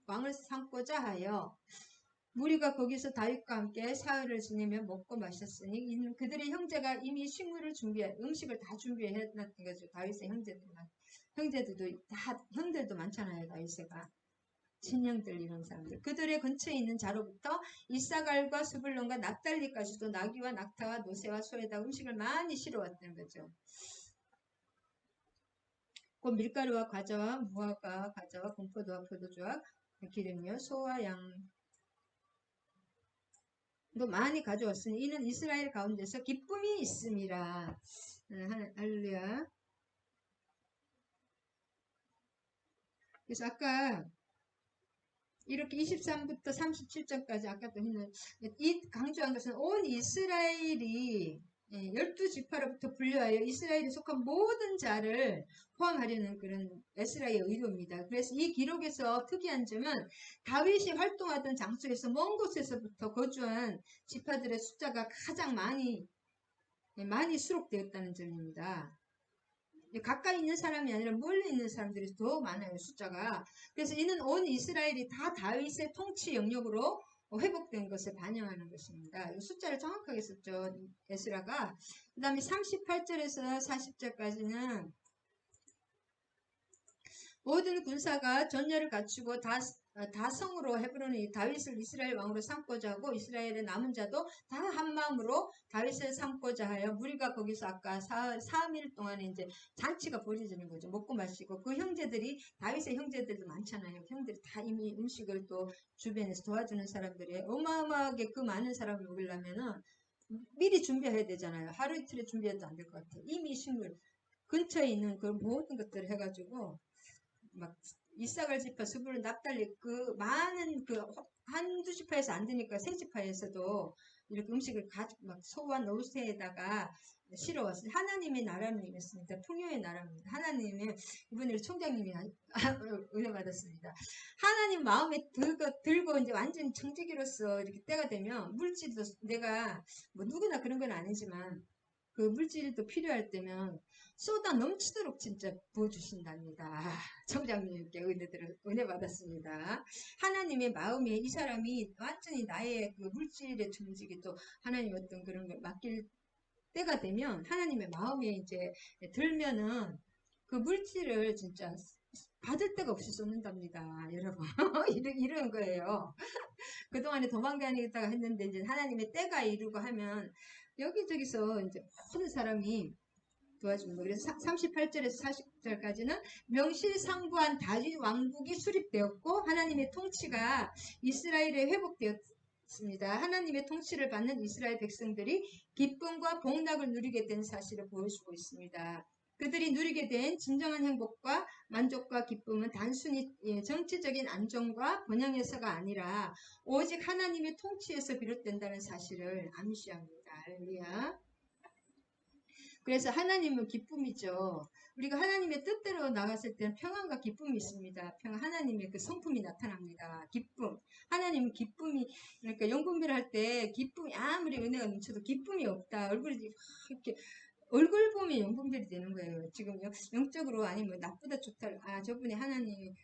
왕을 삼고자 하여 무리가 거기서 다윗과 함께 사흘을 지내며 먹고 마셨으니 그들의 형제가 이미 음식을 다 준비해 놨던 거죠. 다윗의 형제들도 다 형들도 많잖아요. 다윗이가 친형들 이런 사람들. 그들의 근처에 있는 자로부터 이사갈과 스불론과 납달리까지도 나귀와 낙타와 노새와 소에다 음식을 많이 실어왔다는 거죠. 곧 밀가루와 과자와 무화과 과자와 공포도와 포도주와 기름이요 소와 양도 많이 가져왔으니 이는 이스라엘 가운데서 기쁨이 있음이라. 할렐루야. 그래서 아까 이렇게 23부터 37절까지 아까도 했는 이 강조한 것은 온 이스라엘이 12지파로부터 분류하여 이스라엘에 속한 모든 자를 포함하려는 그런 에스라의 의도입니다. 그래서 이 기록에서 특이한 점은 다윗이 활동하던 장소에서 먼 곳에서부터 거주한 지파들의 숫자가 가장 많이 수록되었다는 점입니다. 가까이 있는 사람이 아니라 멀리 있는 사람들이 더 많아요, 숫자가. 그래서 이는 온 이스라엘이 다 다윗의 통치 영역으로 회복된 것을 반영하는 것입니다. 이 숫자를 정확하게 썼죠, 에스라가. 그 다음에 38절에서 40절까지는 모든 군사가 전열을 갖추고 다 성으로 헤브론이 다윗을 이스라엘 왕으로 삼고자 하고 이스라엘의 남은 자도 다 한 마음으로 다윗을 삼고자 하여 무리가 거기서 아까 3일 동안에 이제 잔치가 벌어지는 거죠. 먹고 마시고 그 형제들이 다윗의 형제들도 많잖아요. 형들이 다 이미 음식을 또 주변에서 도와주는 사람들이 어마어마하게 그 많은 사람을 먹으려면은 미리 준비해야 되잖아요. 하루 이틀에 준비해도 안 될 것 같아요. 이미 식물 근처에 있는 그 모든 것들을 해가지고 막 이사갈 지파, 스불론, 납달리 그 많은 그 한두 지파에서 안 되니까 세 지파에서도 이렇게 음식을 막 소와 노새에다가 실어왔어요. 하나님의 나라는 이랬습니다. 풍요의 나라입니다. 하나님의 이번에 총장님이 은혜 받았습니다. 하나님 마음에 들고 이제 완전 청지기로서 이렇게 때가 되면 물질도 내가 뭐 누구나 그런 건 아니지만 그 물질도 필요할 때면 쏟아 넘치도록 진짜 부어주신답니다. 청장님께 은혜 받았습니다. 하나님의 마음에 이 사람이 완전히 나의 그 물질의 중직이 또 하나님 어떤 그런 걸 맡길 때가 되면 하나님의 마음에 이제 들면은 그 물질을 진짜 받을 데가 없이 쏟는답니다. 여러분. 이런 거예요. 그동안에 도망다니다가 했는데 이제 하나님의 때가 이루고 하면 여기저기서 이제 모든 사람이 도와주는 거예요. 그래서 38절에서 40절까지는 명실상부한 다윗 왕국이 수립되었고 하나님의 통치가 이스라엘에 회복되었습니다. 하나님의 통치를 받는 이스라엘 백성들이 기쁨과 복락을 누리게 된 사실을 보여주고 있습니다. 그들이 누리게 된 진정한 행복과 만족과 기쁨은 단순히 정치적인 안정과 번영에서가 아니라 오직 하나님의 통치에서 비롯된다는 사실을 암시합니다. 할렐루야. 그래서 하나님은 기쁨이죠. 우리가 하나님의 뜻대로 나갔을 때는 평안과 기쁨이 있습니다. 하나님의 그 성품이 나타납니다. 기쁨. 하나님은 기쁨이, 그러니까 영분별을 할 때 기쁨이 아무리 은혜가 넘쳐도 기쁨이 없다. 얼굴이 이렇게 얼굴 보면 영분별이 되는 거예요. 지금 영적으로 아니면 나쁘다 좋다. 저분이 하나님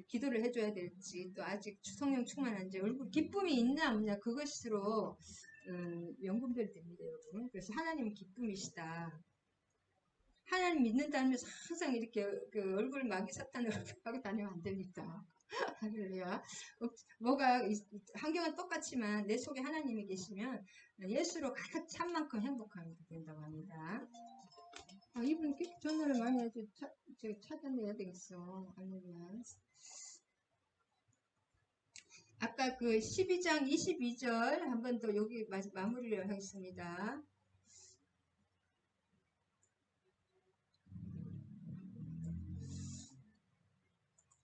기도를 해줘야 될지 또 아직 성령 충만한지 얼굴 기쁨이 있나 없냐 그것으로 영분별이 됩니다, 여러분. 그래서 하나님은 기쁨이시다. 하나님 믿는다면서 항상 이렇게 그 얼굴 마귀 사탄을 하고 다니면 안 됩니다. 할렐루야. 뭐가 환경은 똑같지만 내 속에 하나님이 계시면 예수로 가득 찬 만큼 행복하게 된다고 합니다. 이분 전화를 많이 해서 제가 찾아내야 되겠어. 할렐루야. 아까 그 12장 22절 한 번 더 여기 마무리를 하겠습니다.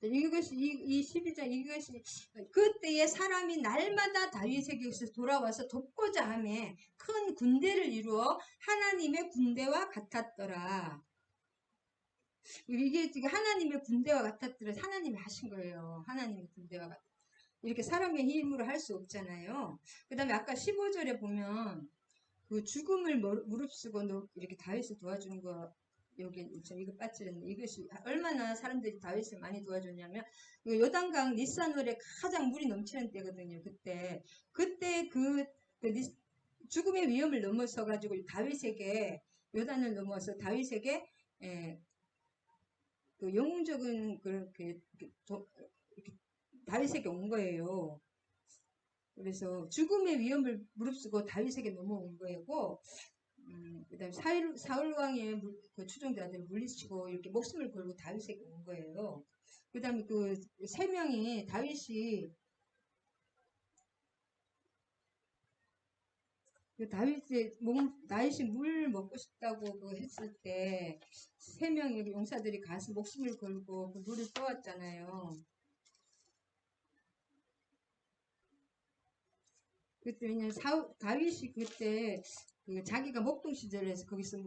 이것이 이 12장 이것이 그때에 사람이 날마다 다윗에게서 돌아와서 돕고자 하며 큰 군대를 이루어 하나님의 군대와 같았더라. 이게 지금 하나님의 군대와 같았더라. 하나님이 하신 거예요. 하나님의 군대와 같았더라. 이렇게 사람의 힘으로 할 수 없잖아요. 그 다음에 아까 15절에 보면 그 죽음을 무릅쓰고 이렇게 다윗을 도와주는 거 여기 이거 빠뜨렸네. 이것이 얼마나 사람들이 다윗을 많이 도와줬냐면 요단강 니산월에 가장 물이 넘치는 때거든요. 그때 죽음의 위험을 넘어서 가지고 다윗에게 요단을 넘어서 다윗에게 그 영웅적인 그렇게 다윗에게 온 거예요. 그래서 죽음의 위험을 무릅쓰고 다윗에게 넘어온 거고, 그 다음에 사울 왕의 그 추종자들 물리치고 이렇게 목숨을 걸고 다윗에게 온 거예요. 그 다음에 그 세 명이 다윗이 다윗이 물 먹고 싶다고 그 했을 때 세 명의 용사들이 가서 목숨을 걸고 그 물을 떠왔잖아요. 그때 왜냐면 다윗이 그때 그 자기가 목동 시절에서 거기서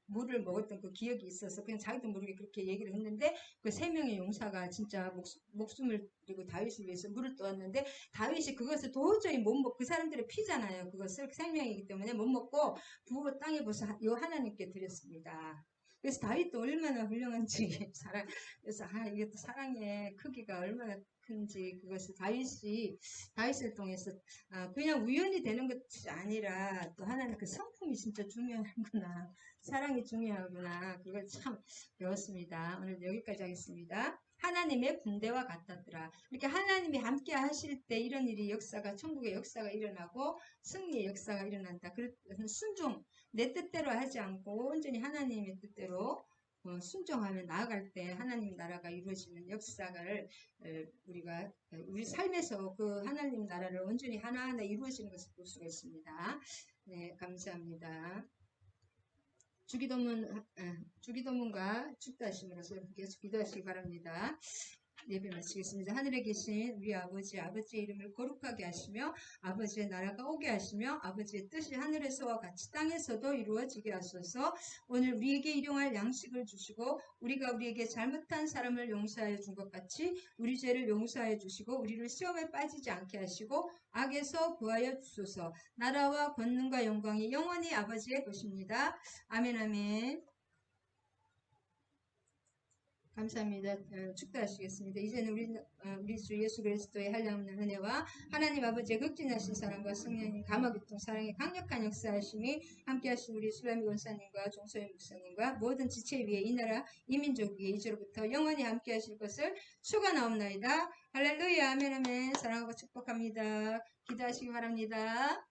물을 먹었던 그 기억이 있어서 그냥 자기도 모르게 그렇게 얘기를 했는데 그 세 명의 용사가 진짜 목숨을 들고 다윗을 위해서 물을 떠왔는데 다윗이 그것을 도저히 못 먹고 그 사람들의 피잖아요. 그것을 생명이기 때문에 못 먹고 부어 땅에 벗어 요 하나님께 드렸습니다. 그래서 다윗도 얼마나 훌륭한지 그래서 이게 또 사랑의 크기가 얼마나 큰지 그것을 다윗을 통해서 그냥 우연히 되는 것이 아니라 또 하나는 그 성품이 진짜 중요하구나. 사랑이 중요하구나. 그걸 참 배웠습니다. 오늘 여기까지 하겠습니다. 하나님의 군대와 같았더라. 이렇게 하나님이 함께 하실 때 이런 일이 천국의 역사가 일어나고 승리의 역사가 일어난다. 그래서 순종, 내 뜻대로 하지 않고 온전히 하나님의 뜻대로 순종하며 나아갈 때 하나님 나라가 이루어지는 역사를 우리가 우리 삶에서 그 하나님 나라를 온전히 하나하나 이루어지는 것을 볼 수가 있습니다. 네, 감사합니다. 주기도문과 축도하심으로써 계속 기도하시기 바랍니다. 예배 마치겠습니다. 하늘에 계신 우리 아버지의 이름을 거룩하게 하시며 아버지의 나라가 오게 하시며 아버지의 뜻이 하늘에서와 같이 땅에서도 이루어지게 하소서. 오늘 우리에게 일용할 양식을 주시고 우리가 우리에게 잘못한 사람을 용서하여 준 것 같이 우리 죄를 용서하여 주시고 우리를 시험에 빠지지 않게 하시고 악에서 구하여 주소서. 나라와 권능과 영광이 영원히 아버지의 것입니다. 아멘 아멘. 감사합니다. 축도하시겠습니다. 이제는 우리 주 예수 그리스도의 한량없는 은혜와 하나님 아버지의 극진하신 사랑과 성령님 감화교통 사랑의 강력한 역사하심이 함께하신 우리 수라미 원사님과 종소연 목사님과 모든 지체 위에 이 나라 이 민족 위에 이제로부터 영원히 함께하실 것을 축원하옵나이다. 할렐루야 아멘 아멘. 사랑하고 축복합니다. 기도하시기 바랍니다.